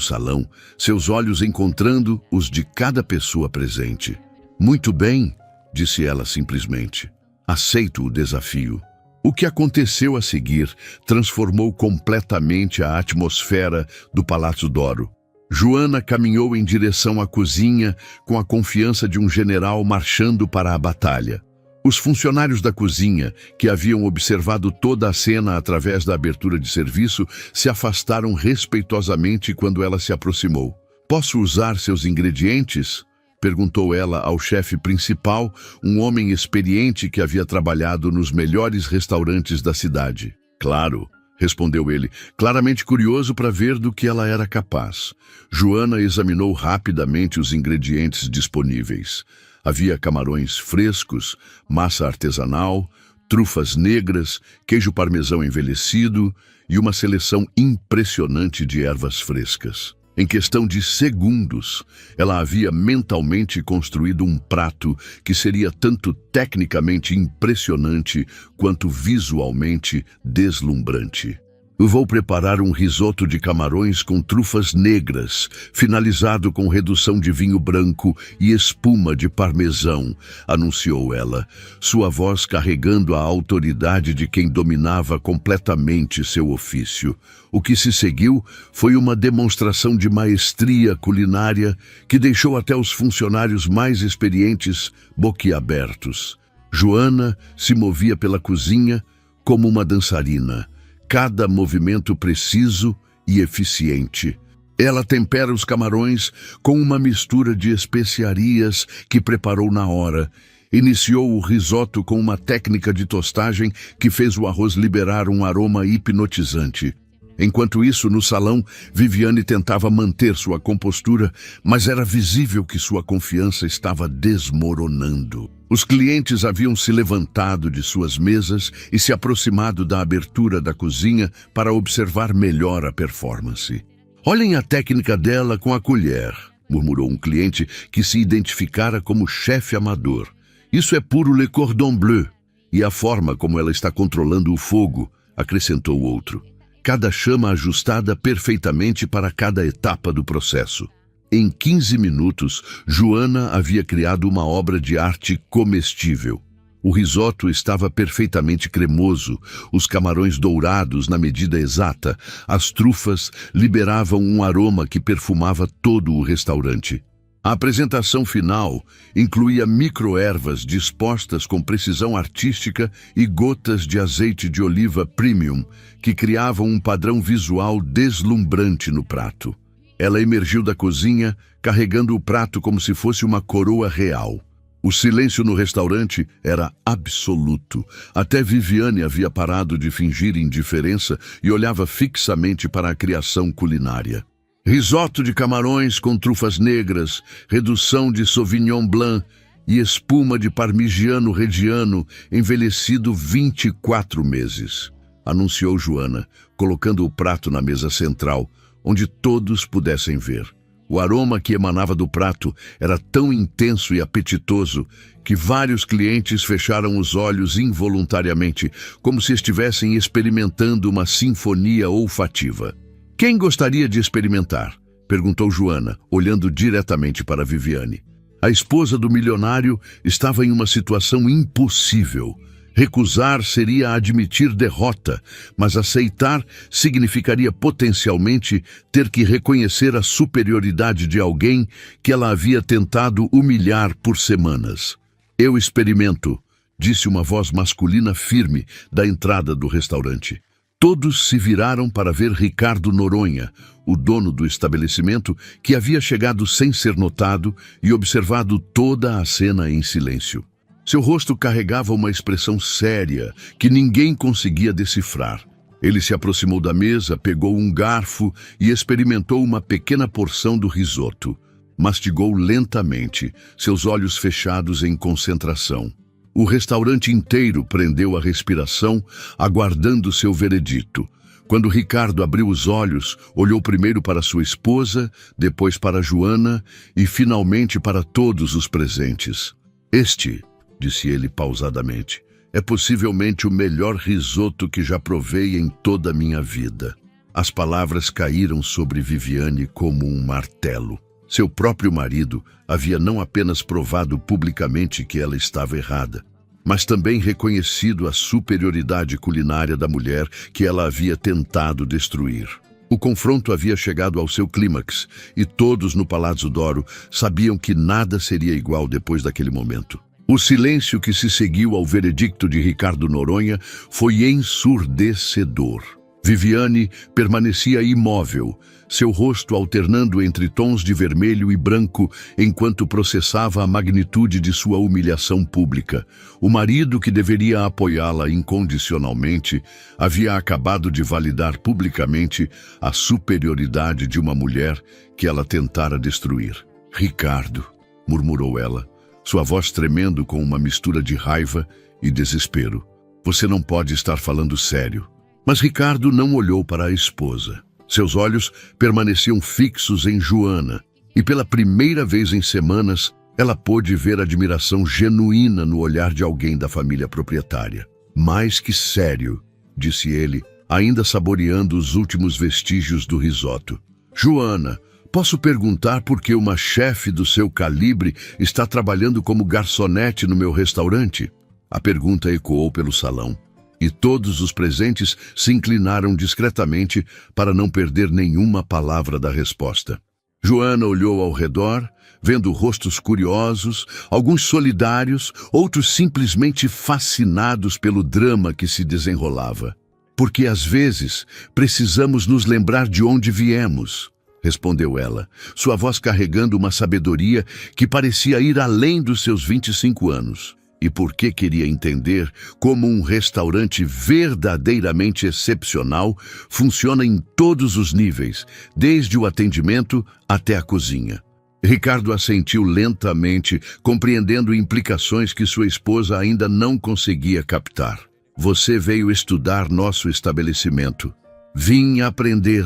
salão, seus olhos encontrando os de cada pessoa presente. Muito bem, disse ela simplesmente. Aceito o desafio. O que aconteceu a seguir transformou completamente a atmosfera do Palácio Doro. Joana caminhou em direção à cozinha com a confiança de um general marchando para a batalha. Os funcionários da cozinha, que haviam observado toda a cena através da abertura de serviço, se afastaram respeitosamente quando ela se aproximou. "Posso usar seus ingredientes?" perguntou ela ao chefe principal, um homem experiente que havia trabalhado nos melhores restaurantes da cidade. "Claro", respondeu ele, claramente curioso para ver do que ela era capaz. Joana examinou rapidamente os ingredientes disponíveis. Havia camarões frescos, massa artesanal, trufas negras, queijo parmesão envelhecido e uma seleção impressionante de ervas frescas. Em questão de segundos, ela havia mentalmente construído um prato que seria tanto tecnicamente impressionante quanto visualmente deslumbrante. Eu vou preparar um risoto de camarões com trufas negras, finalizado com redução de vinho branco e espuma de parmesão, anunciou ela, sua voz carregando a autoridade de quem dominava completamente seu ofício. O que se seguiu foi uma demonstração de maestria culinária que deixou até os funcionários mais experientes boquiabertos. Joana se movia pela cozinha como uma dançarina, cada movimento preciso e eficiente. Ela tempera os camarões com uma mistura de especiarias que preparou na hora. Iniciou o risoto com uma técnica de tostagem que fez o arroz liberar um aroma hipnotizante. Enquanto isso, no salão, Viviane tentava manter sua compostura, mas era visível que sua confiança estava desmoronando. Os clientes haviam se levantado de suas mesas e se aproximado da abertura da cozinha para observar melhor a performance. "Olhem a técnica dela com a colher", murmurou um cliente que se identificara como chefe amador. "Isso é puro Le Cordon Bleu. E a forma como ela está controlando o fogo", acrescentou outro. "Cada chama ajustada perfeitamente para cada etapa do processo." Em 15 minutos, Joana havia criado uma obra de arte comestível. O risoto estava perfeitamente cremoso, os camarões dourados na medida exata, as trufas liberavam um aroma que perfumava todo o restaurante. A apresentação final incluía microervas dispostas com precisão artística e gotas de azeite de oliva premium, que criavam um padrão visual deslumbrante no prato. Ela emergiu da cozinha, carregando o prato como se fosse uma coroa real. O silêncio no restaurante era absoluto. Até Viviane havia parado de fingir indiferença e olhava fixamente para a criação culinária. Risoto de camarões com trufas negras, redução de Sauvignon Blanc e espuma de Parmigiano Reggiano envelhecido 24 meses, anunciou Joana, colocando o prato na mesa central, onde todos pudessem ver. O aroma que emanava do prato era tão intenso e apetitoso que vários clientes fecharam os olhos involuntariamente, como se estivessem experimentando uma sinfonia olfativa. "Quem gostaria de experimentar?", perguntou Joana, olhando diretamente para Viviane. A esposa do milionário estava em uma situação impossível. Recusar seria admitir derrota, mas aceitar significaria potencialmente ter que reconhecer a superioridade de alguém que ela havia tentado humilhar por semanas. "Eu experimento", disse uma voz masculina firme da entrada do restaurante. Todos se viraram para ver Ricardo Noronha, o dono do estabelecimento, que havia chegado sem ser notado e observado toda a cena em silêncio. Seu rosto carregava uma expressão séria que ninguém conseguia decifrar. Ele se aproximou da mesa, pegou um garfo e experimentou uma pequena porção do risoto. Mastigou lentamente, seus olhos fechados em concentração. O restaurante inteiro prendeu a respiração, aguardando seu veredito. Quando Ricardo abriu os olhos, olhou primeiro para sua esposa, depois para Joana e finalmente para todos os presentes. "Este", disse ele pausadamente, "é possivelmente o melhor risoto que já provei em toda a minha vida." As palavras caíram sobre Viviane como um martelo. Seu próprio marido havia não apenas provado publicamente que ela estava errada, mas também reconhecido a superioridade culinária da mulher que ela havia tentado destruir. O confronto havia chegado ao seu clímax e todos no Palazzo d'Oro sabiam que nada seria igual depois daquele momento. O silêncio que se seguiu ao veredicto de Ricardo Noronha foi ensurdecedor. Viviane permanecia imóvel, seu rosto alternando entre tons de vermelho e branco enquanto processava a magnitude de sua humilhação pública. O marido, que deveria apoiá-la incondicionalmente, havia acabado de validar publicamente a superioridade de uma mulher que ela tentara destruir. "Ricardo", murmurou ela, sua voz tremendo com uma mistura de raiva e desespero. "Você não pode estar falando sério." Mas Ricardo não olhou para a esposa. Seus olhos permaneciam fixos em Joana, e pela primeira vez em semanas, ela pôde ver admiração genuína no olhar de alguém da família proprietária. Mais que sério, disse ele, ainda saboreando os últimos vestígios do risoto. Joana, posso perguntar por que uma chefe do seu calibre está trabalhando como garçonete no meu restaurante? A pergunta ecoou pelo salão, e todos os presentes se inclinaram discretamente para não perder nenhuma palavra da resposta. Joana olhou ao redor, vendo rostos curiosos, alguns solidários, outros simplesmente fascinados pelo drama que se desenrolava. Porque às vezes precisamos nos lembrar de onde viemos, respondeu ela, sua voz carregando uma sabedoria que parecia ir além dos seus 25 anos. E porque queria entender como um restaurante verdadeiramente excepcional funciona em todos os níveis, desde o atendimento até a cozinha. Ricardo assentiu lentamente, compreendendo implicações que sua esposa ainda não conseguia captar. Você veio estudar nosso estabelecimento. Vim aprender,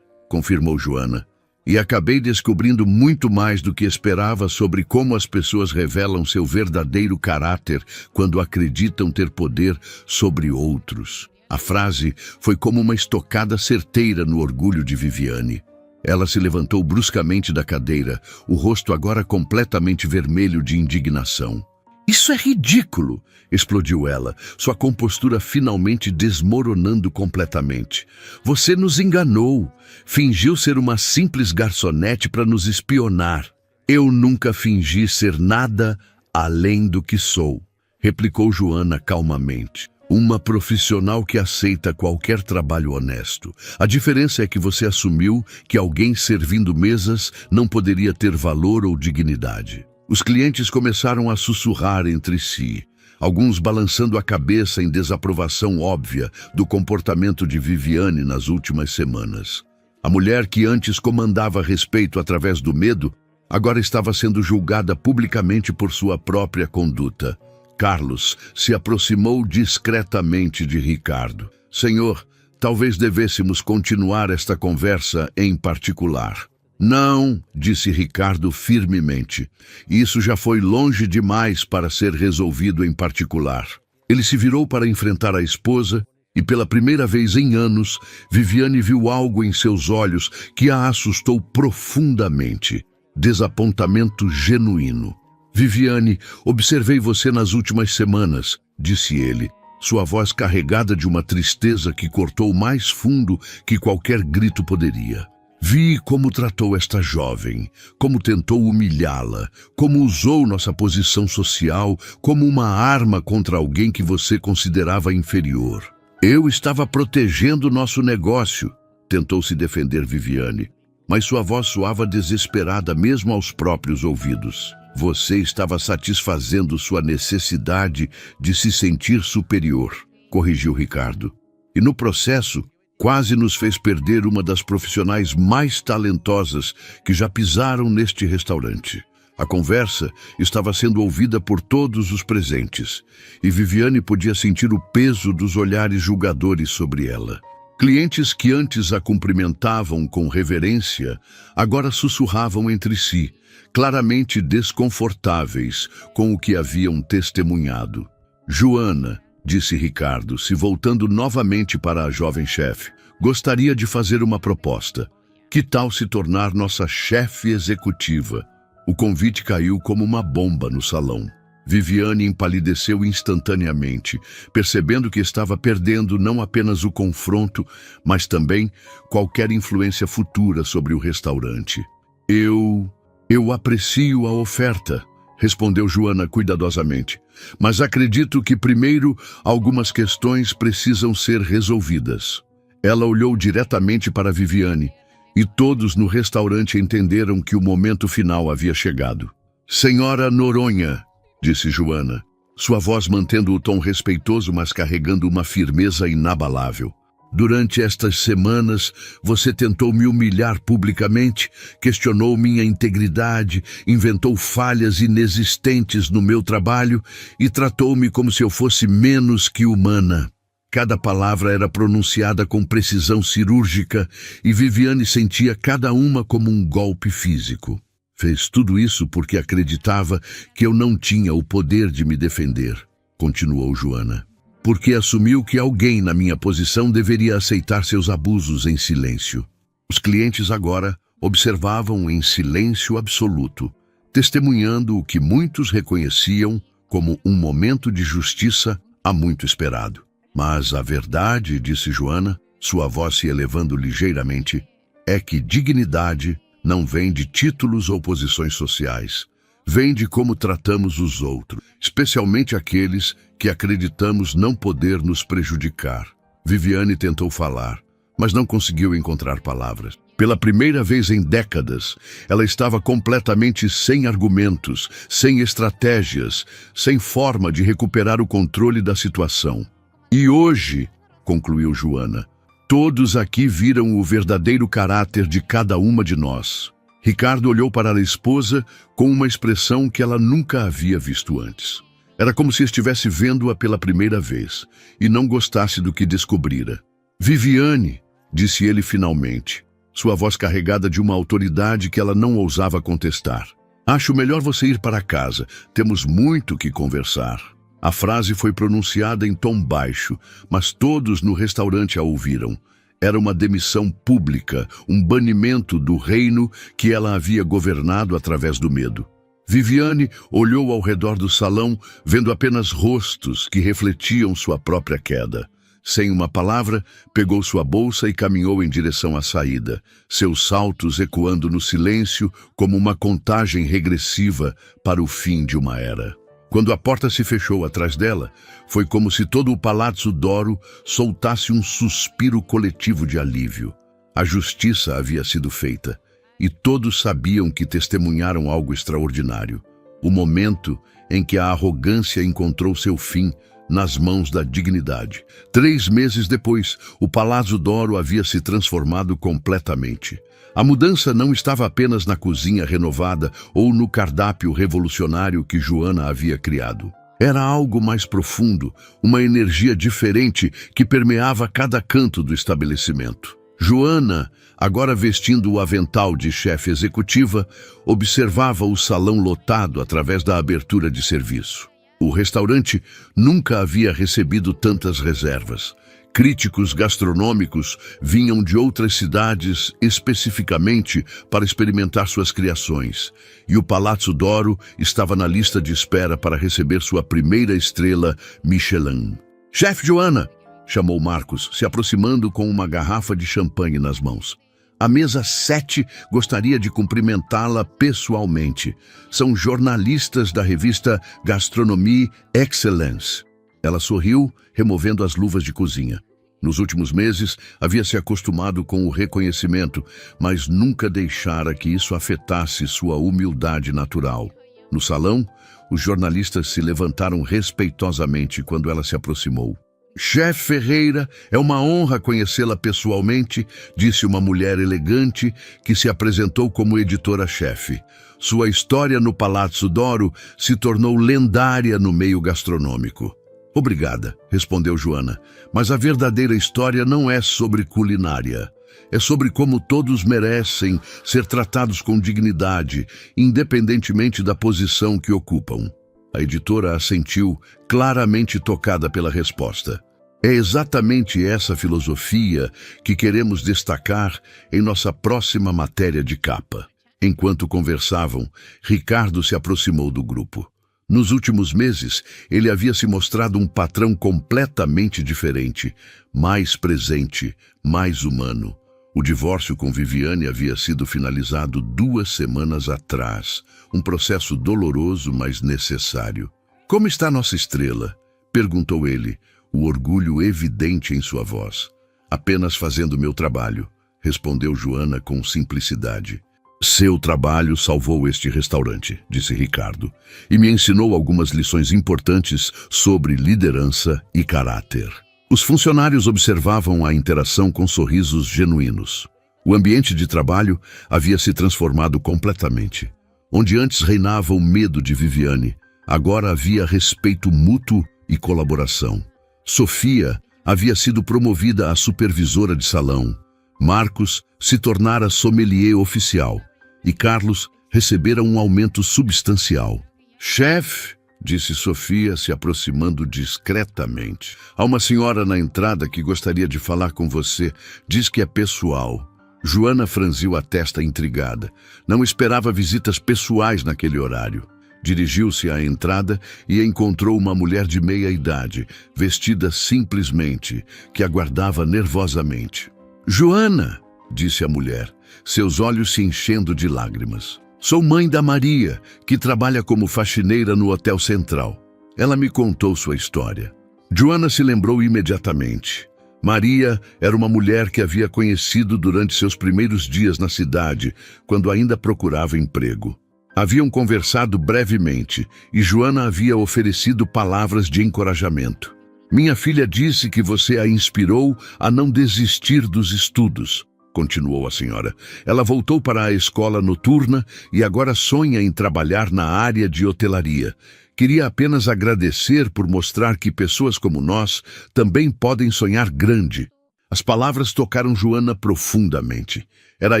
confirmou Joana. E acabei descobrindo muito mais do que esperava sobre como as pessoas revelam seu verdadeiro caráter quando acreditam ter poder sobre outros. A frase foi como uma estocada certeira no orgulho de Viviane. Ela se levantou bruscamente da cadeira, o rosto agora completamente vermelho de indignação. Isso é ridículo! Explodiu ela, sua compostura finalmente desmoronando completamente. Você nos enganou. Fingiu ser uma simples garçonete para nos espionar. Eu nunca fingi ser nada além do que sou, replicou Joana calmamente. Uma profissional que aceita qualquer trabalho honesto. A diferença é que você assumiu que alguém servindo mesas não poderia ter valor ou dignidade. Os clientes começaram a sussurrar entre si, alguns balançando a cabeça em desaprovação óbvia do comportamento de Viviane nas últimas semanas. A mulher que antes comandava respeito através do medo, agora estava sendo julgada publicamente por sua própria conduta. Carlos se aproximou discretamente de Ricardo. Senhor, talvez devêssemos continuar esta conversa em particular. Não, disse Ricardo firmemente. Isso já foi longe demais para ser resolvido em particular. Ele se virou para enfrentar a esposa e pela primeira vez em anos, Viviane viu algo em seus olhos que a assustou profundamente. Desapontamento genuíno. Viviane, observei você nas últimas semanas, disse ele, sua voz carregada de uma tristeza que cortou mais fundo que qualquer grito poderia. Vi como tratou esta jovem, como tentou humilhá-la, como usou nossa posição social como uma arma contra alguém que você considerava inferior. Eu estava protegendo nosso negócio, tentou se defender Viviane, mas sua voz soava desesperada mesmo aos próprios ouvidos. Você estava satisfazendo sua necessidade de se sentir superior, corrigiu Ricardo. E no processo, quase nos fez perder uma das profissionais mais talentosas que já pisaram neste restaurante. A conversa estava sendo ouvida por todos os presentes, e Viviane podia sentir o peso dos olhares julgadores sobre ela. Clientes que antes a cumprimentavam com reverência, agora sussurravam entre si, claramente desconfortáveis com o que haviam testemunhado. Joana, disse Ricardo, se voltando novamente para a jovem chefe, gostaria de fazer uma proposta. Que tal se tornar nossa chefe executiva? O convite caiu como uma bomba no salão. Viviane empalideceu instantaneamente, percebendo que estava perdendo não apenas o confronto, mas também qualquer influência futura sobre o restaurante. Eu aprecio a oferta, respondeu Joana cuidadosamente, mas acredito que primeiro algumas questões precisam ser resolvidas. Ela olhou diretamente para Viviane, e todos no restaurante entenderam que o momento final havia chegado. Senhora Noronha, disse Joana, sua voz mantendo o tom respeitoso, mas carregando uma firmeza inabalável. Durante estas semanas, você tentou me humilhar publicamente, questionou minha integridade, inventou falhas inexistentes no meu trabalho e tratou-me como se eu fosse menos que humana. Cada palavra era pronunciada com precisão cirúrgica e Viviane sentia cada uma como um golpe físico. Fez tudo isso porque acreditava que eu não tinha o poder de me defender, continuou Joana. Porque assumiu que alguém na minha posição deveria aceitar seus abusos em silêncio. Os clientes agora observavam em silêncio absoluto, testemunhando o que muitos reconheciam como um momento de justiça há muito esperado. Mas a verdade, disse Joana, sua voz se elevando ligeiramente, é que dignidade não vem de títulos ou posições sociais. Vem de como tratamos os outros, especialmente aqueles que acreditamos não poder nos prejudicar. Viviane tentou falar, mas não conseguiu encontrar palavras. Pela primeira vez em décadas, ela estava completamente sem argumentos, sem estratégias, sem forma de recuperar o controle da situação. E hoje, concluiu Joana, todos aqui viram o verdadeiro caráter de cada uma de nós. Ricardo olhou para a esposa com uma expressão que ela nunca havia visto antes. Era como se estivesse vendo-a pela primeira vez e não gostasse do que descobrira. Viviane, disse ele finalmente, sua voz carregada de uma autoridade que ela não ousava contestar. Acho melhor você ir para casa. Temos muito que conversar. A frase foi pronunciada em tom baixo, mas todos no restaurante a ouviram. Era uma demissão pública, um banimento do reino que ela havia governado através do medo. Viviane olhou ao redor do salão, vendo apenas rostos que refletiam sua própria queda. Sem uma palavra, pegou sua bolsa e caminhou em direção à saída, seus saltos ecoando no silêncio como uma contagem regressiva para o fim de uma era. Quando a porta se fechou atrás dela, foi como se todo o Palazzo d'Oro soltasse um suspiro coletivo de alívio. A justiça havia sido feita, e todos sabiam que testemunharam algo extraordinário. O momento em que a arrogância encontrou seu fim nas mãos da dignidade. 3 meses depois, o Palazzo d'Oro havia se transformado completamente. A mudança não estava apenas na cozinha renovada ou no cardápio revolucionário que Joana havia criado. Era algo mais profundo, uma energia diferente que permeava cada canto do estabelecimento. Joana, agora vestindo o avental de chefe executiva, observava o salão lotado através da abertura de serviço. O restaurante nunca havia recebido tantas reservas. Críticos gastronômicos vinham de outras cidades especificamente para experimentar suas criações, e o Palazzo d'Oro estava na lista de espera para receber sua primeira estrela Michelin. «Chefe Joana!» chamou Marcos, se aproximando com uma garrafa de champanhe nas mãos. A mesa 7 gostaria de cumprimentá-la pessoalmente. São jornalistas da revista Gastronomie Excellence. Ela sorriu, removendo as luvas de cozinha. Nos últimos meses, havia se acostumado com o reconhecimento, mas nunca deixara que isso afetasse sua humildade natural. No salão, os jornalistas se levantaram respeitosamente quando ela se aproximou. «Chefe Ferreira, é uma honra conhecê-la pessoalmente», disse uma mulher elegante que se apresentou como editora-chefe. Sua história no Palazzo d'Oro se tornou lendária no meio gastronômico. «Obrigada», respondeu Joana, «mas a verdadeira história não é sobre culinária. É sobre como todos merecem ser tratados com dignidade, independentemente da posição que ocupam». A editora assentiu, claramente tocada pela resposta. É exatamente essa filosofia que queremos destacar em nossa próxima matéria de capa. Enquanto conversavam, Ricardo se aproximou do grupo. Nos últimos meses, ele havia se mostrado um patrão completamente diferente, mais presente, mais humano. O divórcio com Viviane havia sido finalizado 2 semanas atrás, um processo doloroso, mas necessário. «Como está nossa estrela?» perguntou ele, o orgulho evidente em sua voz. «Apenas fazendo meu trabalho», respondeu Joana com simplicidade. «Seu trabalho salvou este restaurante», disse Ricardo, e me ensinou algumas lições importantes sobre liderança e caráter. Os funcionários observavam a interação com sorrisos genuínos. O ambiente de trabalho havia se transformado completamente. Onde antes reinava o medo de Viviane, agora havia respeito mútuo e colaboração. Sofia, havia sido promovida a supervisora de salão. Marcos se tornara sommelier oficial e Carlos recebera um aumento substancial. Chefe, disse Sofia, se aproximando discretamente. Há uma senhora na entrada que gostaria de falar com você. Diz que é pessoal. Joana franziu a testa intrigada. Não esperava visitas pessoais naquele horário. Dirigiu-se à entrada e encontrou uma mulher de meia-idade, vestida simplesmente, que aguardava nervosamente. Joana, disse a mulher, seus olhos se enchendo de lágrimas. Sou mãe da Maria, que trabalha como faxineira no Hotel Central. Ela me contou sua história. Joana se lembrou imediatamente. Maria era uma mulher que havia conhecido durante seus primeiros dias na cidade, quando ainda procurava emprego. Haviam conversado brevemente e Joana havia oferecido palavras de encorajamento. Minha filha disse que você a inspirou a não desistir dos estudos, continuou a senhora. Ela voltou para a escola noturna e agora sonha em trabalhar na área de hotelaria. Queria apenas agradecer por mostrar que pessoas como nós também podem sonhar grande. As palavras tocaram Joana profundamente. Era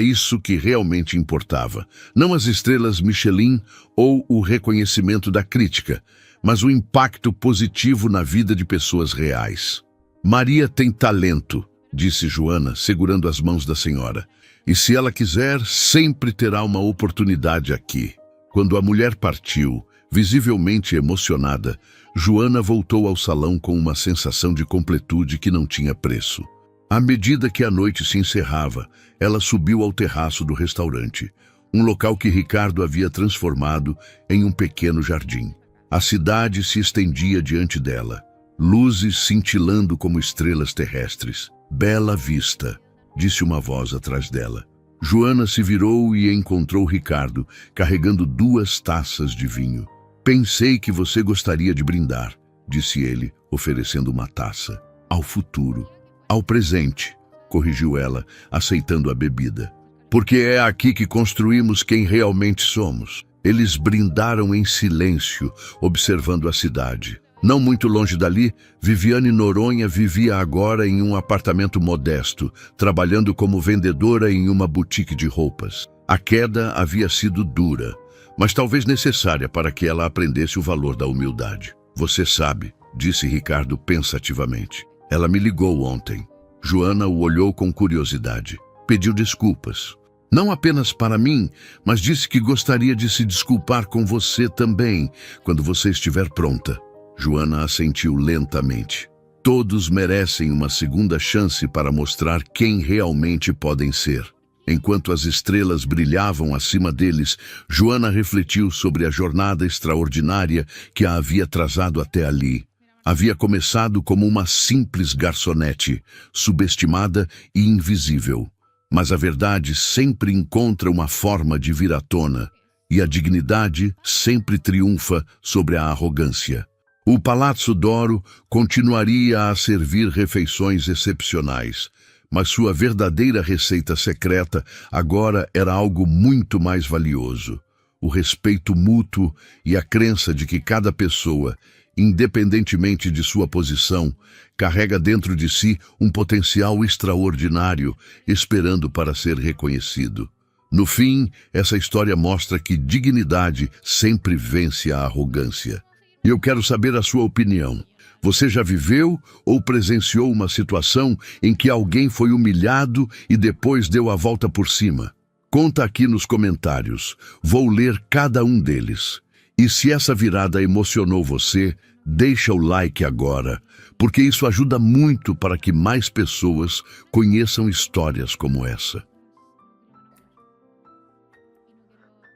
isso que realmente importava. Não as estrelas Michelin ou o reconhecimento da crítica, mas o impacto positivo na vida de pessoas reais. Maria tem talento, disse Joana, segurando as mãos da senhora. E se ela quiser, sempre terá uma oportunidade aqui. Quando a mulher partiu, visivelmente emocionada, Joana voltou ao salão com uma sensação de completude que não tinha preço. À medida que a noite se encerrava, ela subiu ao terraço do restaurante, um local que Ricardo havia transformado em um pequeno jardim. A cidade se estendia diante dela, luzes cintilando como estrelas terrestres. Bela vista, disse uma voz atrás dela. Joana se virou e encontrou Ricardo, carregando 2 taças de vinho. Pensei que você gostaria de brindar, disse ele, oferecendo uma taça. Ao futuro. Ao presente, corrigiu ela, aceitando a bebida. Porque é aqui que construímos quem realmente somos. Eles brindaram em silêncio, observando a cidade. Não muito longe dali, Viviane Noronha vivia agora em um apartamento modesto, trabalhando como vendedora em uma boutique de roupas. A queda havia sido dura, mas talvez necessária para que ela aprendesse o valor da humildade. Você sabe, disse Ricardo pensativamente. Ela me ligou ontem. Joana o olhou com curiosidade. Pediu desculpas. Não apenas para mim, mas disse que gostaria de se desculpar com você também, quando você estiver pronta. Joana assentiu lentamente. Todos merecem uma segunda chance para mostrar quem realmente podem ser. Enquanto as estrelas brilhavam acima deles, Joana refletiu sobre a jornada extraordinária que a havia trazado até ali. Havia começado como uma simples garçonete, subestimada e invisível. Mas a verdade sempre encontra uma forma de vir à tona, e a dignidade sempre triunfa sobre a arrogância. O Palazzo d'Oro continuaria a servir refeições excepcionais, mas sua verdadeira receita secreta agora era algo muito mais valioso. O respeito mútuo e a crença de que cada pessoa, independentemente de sua posição, carrega dentro de si um potencial extraordinário, esperando para ser reconhecido. No fim, essa história mostra que dignidade sempre vence a arrogância. E eu quero saber a sua opinião. Você já viveu ou presenciou uma situação em que alguém foi humilhado e depois deu a volta por cima? Conta aqui nos comentários. Vou ler cada um deles. E se essa virada emocionou você, deixa o like agora, porque isso ajuda muito para que mais pessoas conheçam histórias como essa.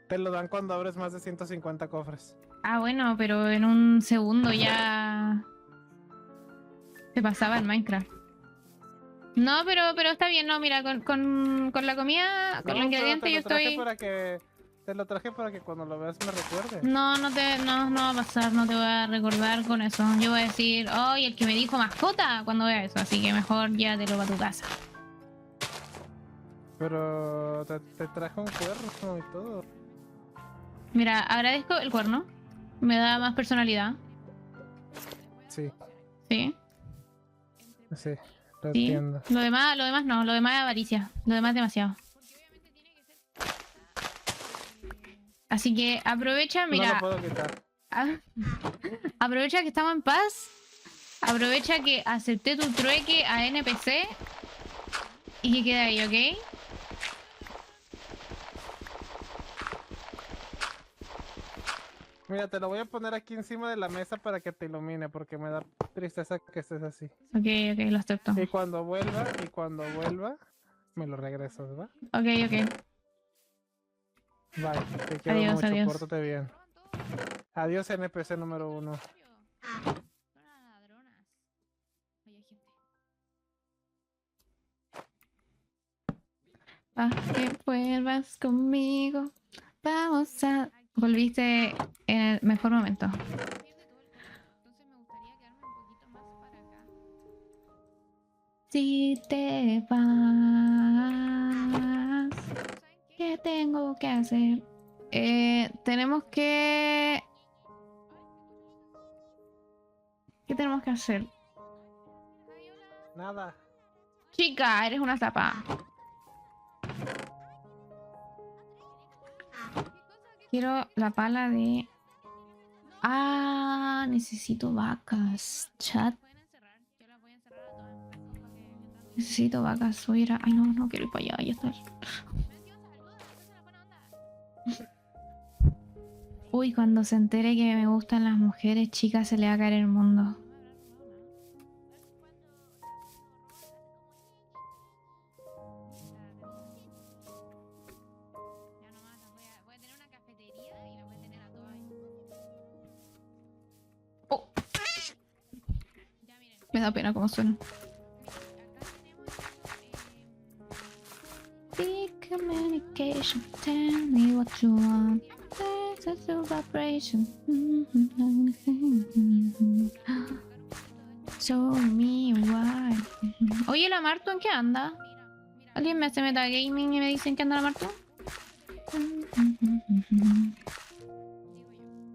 Te lo dan cuando abres más de 150 cofres. Ah, bueno, pero en un segundo ya se pasaba el Minecraft. No, pero está bien, no, mira, con la comida, con los ingredientes yo estoy... Te lo traje para que cuando lo veas me recuerdes. No va a pasar, no te voy a recordar con eso. Yo voy a decir, ¡ay, el que me dijo mascota! Cuando vea eso, así que mejor llévatelo para tu casa. Pero te traje un cuerno y todo. Mira, agradezco el cuerno. Me da más personalidad. Sí. Sí. Sí, lo Sí. entiendo. Lo demás no, lo demás es avaricia. Lo demás es demasiado. Así que aprovecha, No mira. lo puedo quitar. Aprovecha que estamos en paz. Aprovecha que acepté tu trueque a NPC. Y que quede ahí, ¿ok? Mira, te lo voy a poner aquí encima de la mesa para que te ilumine, porque me da tristeza que estés así. Ok, lo acepto. Y cuando vuelva, me lo regresas, ¿va? Ok. Bye, te quiero Adiós, mucho, adiós. pórtate bien. Adiós, NPC número 1. Pa' que vuelvas conmigo. Vamos a... Volviste en el mejor momento. Si te vas, ¿qué tengo que hacer? Tenemos que... ¿Qué tenemos que hacer? Nada. Chica, eres una zapa. Quiero la pala de... Ah, necesito vacas. Chat. Necesito vacas. Voy a ir a... Ay, no quiero ir para allá. Ya está. Uy, cuando se entere que me gustan las mujeres, chicas, se le va a caer el mundo. Oh. Me da pena cómo suena. Big communication, tell me what you want. There's a vibration. Show me why. Oye, la Martu, ¿en qué anda? ¿Alguien me hace metagaming y me dicen que anda la Martu?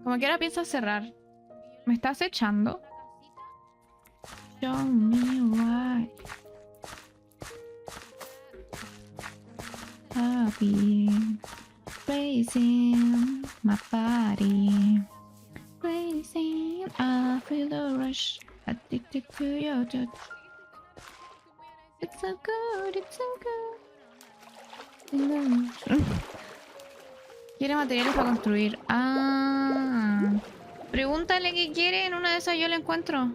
Como que ahora pienso cerrar. ¿Me estás echando? Show me why. Happy, raising my body, raising. I feel the rush, addicted to your touch. It's so good, it's so good. Quiere materiales para construir. Ah, pregúntale qué quiere. En una de esas yo la encuentro.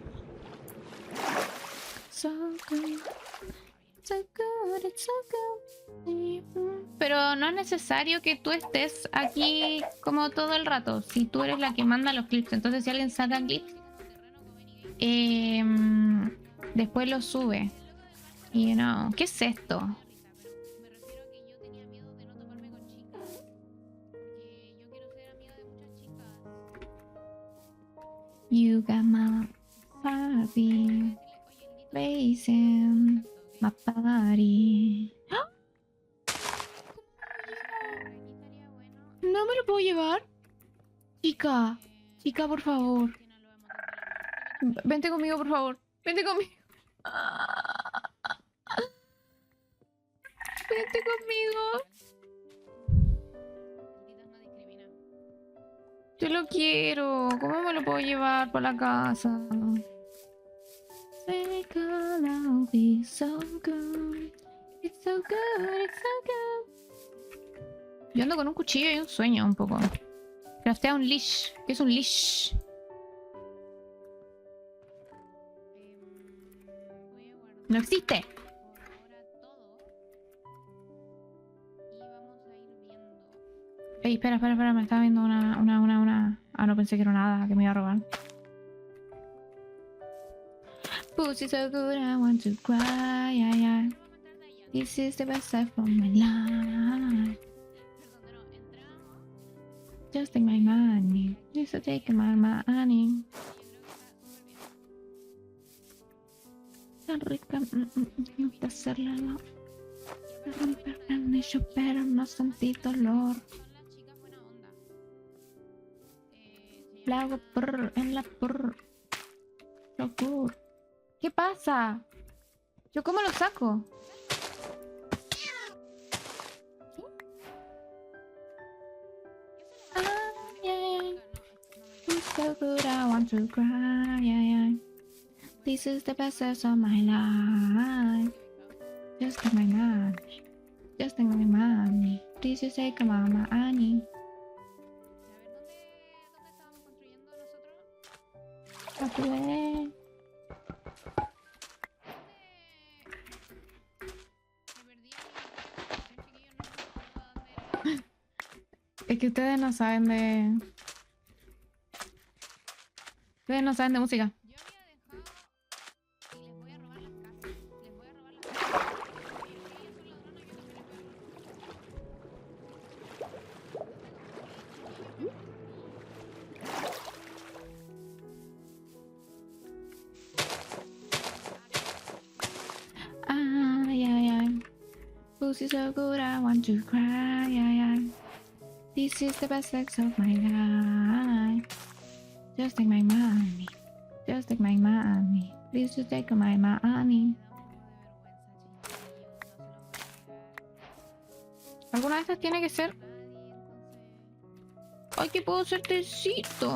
So good. So good, it's so good. Pero no es necesario que tú estés aquí como todo el rato. Si tú eres la que manda los clips. Entonces si alguien saca clips, después los sube. You know, ¿qué es esto? You got my Barbie raising my body. ¡Ah! No me lo puedo llevar. Chica, por favor. Vente conmigo, por favor. Vente conmigo. Vente conmigo. Yo lo quiero. ¿Cómo me lo puedo llevar para la casa? It'll be so good. It's so good, it's so good. Yo ando con un cuchillo y un sueño un poco. Craftea un leash. ¿Qué es un leash? No existe. Ey, espera, me estaba viendo una... Ah, no, pensé que era nada, que me iba a robar. Pussy so good, I want to cry, yeah. This is the best life of my life. Just take my money, just take my money. Tan rica, no te hacerla, romper el nicho, pero no sentí dolor. La hago en la locura. ¿Qué pasa? ¿Yo cómo lo saco? So good, I want to cry, yeah, yeah. This is the best sex of my life. Just take my money. Just take my money. Please just take my money. Capturé. Es que ustedes no saben de... Ustedes no saben de música. Ay, ay, ay. Pussy so good, I want to cry, ay, ay. This is the best sex of my life. Just take my money. Just take my money. Please just take my money. ¿Alguna de estas tiene que ser? ¡Ay, que puedo hacer tecito!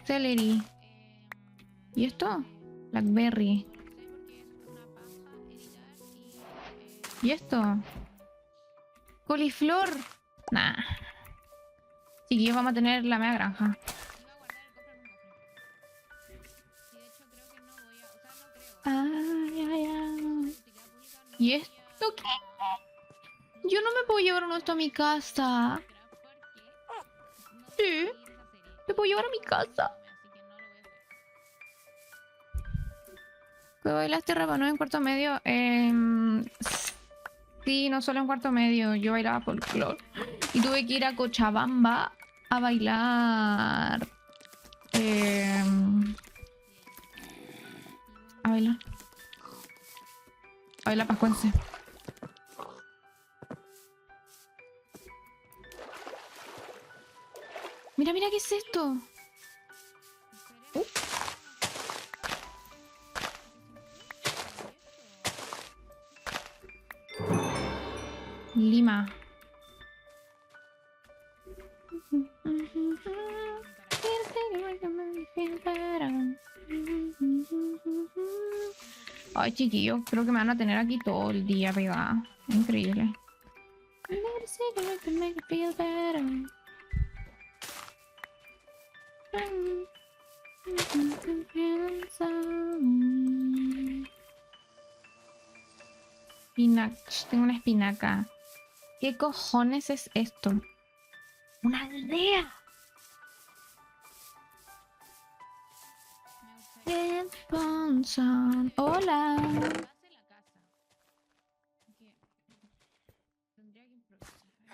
Celery. ¿Y esto? Blackberry. ¿Y esto? Coliflor. Nah. Chiquillos, vamos a tener la mega granja. Ay, ay, ay. ¿Y esto qué? Yo no me puedo llevar uno de esto a mi casa. Sí. Me puedo llevar a mi casa. ¿Qué bailaste Rapa Nui en cuarto medio? Sí, no solo en cuarto medio. Yo bailaba folclore. Y tuve que ir a Cochabamba a bailar. A bailar. A bailar pascuense. Mira, mira, ¿qué es esto? Lima. Ay, chiquillos, creo que me van a tener aquí todo el día pegada. Increíble. Spinach. Tengo una espinaca. ¿Qué cojones es esto? ¡Una aldea! Sponsor. Hola.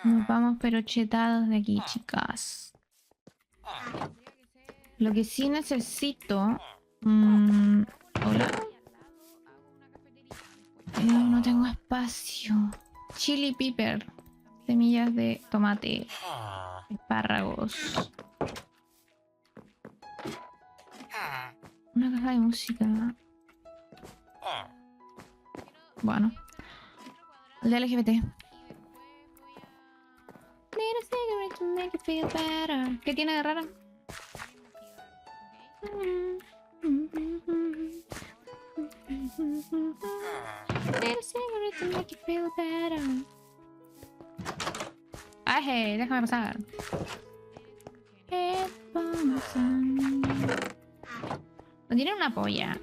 Nos vamos pero chetados de aquí, chicas. Lo que sí necesito... Hola. No tengo espacio. Chili pepper. Semillas de tomate. Espárragos. Una caja de música. Bueno. El de LGBT. ¿Qué tiene de rara? Ay, déjame pasar. No tienen una polla.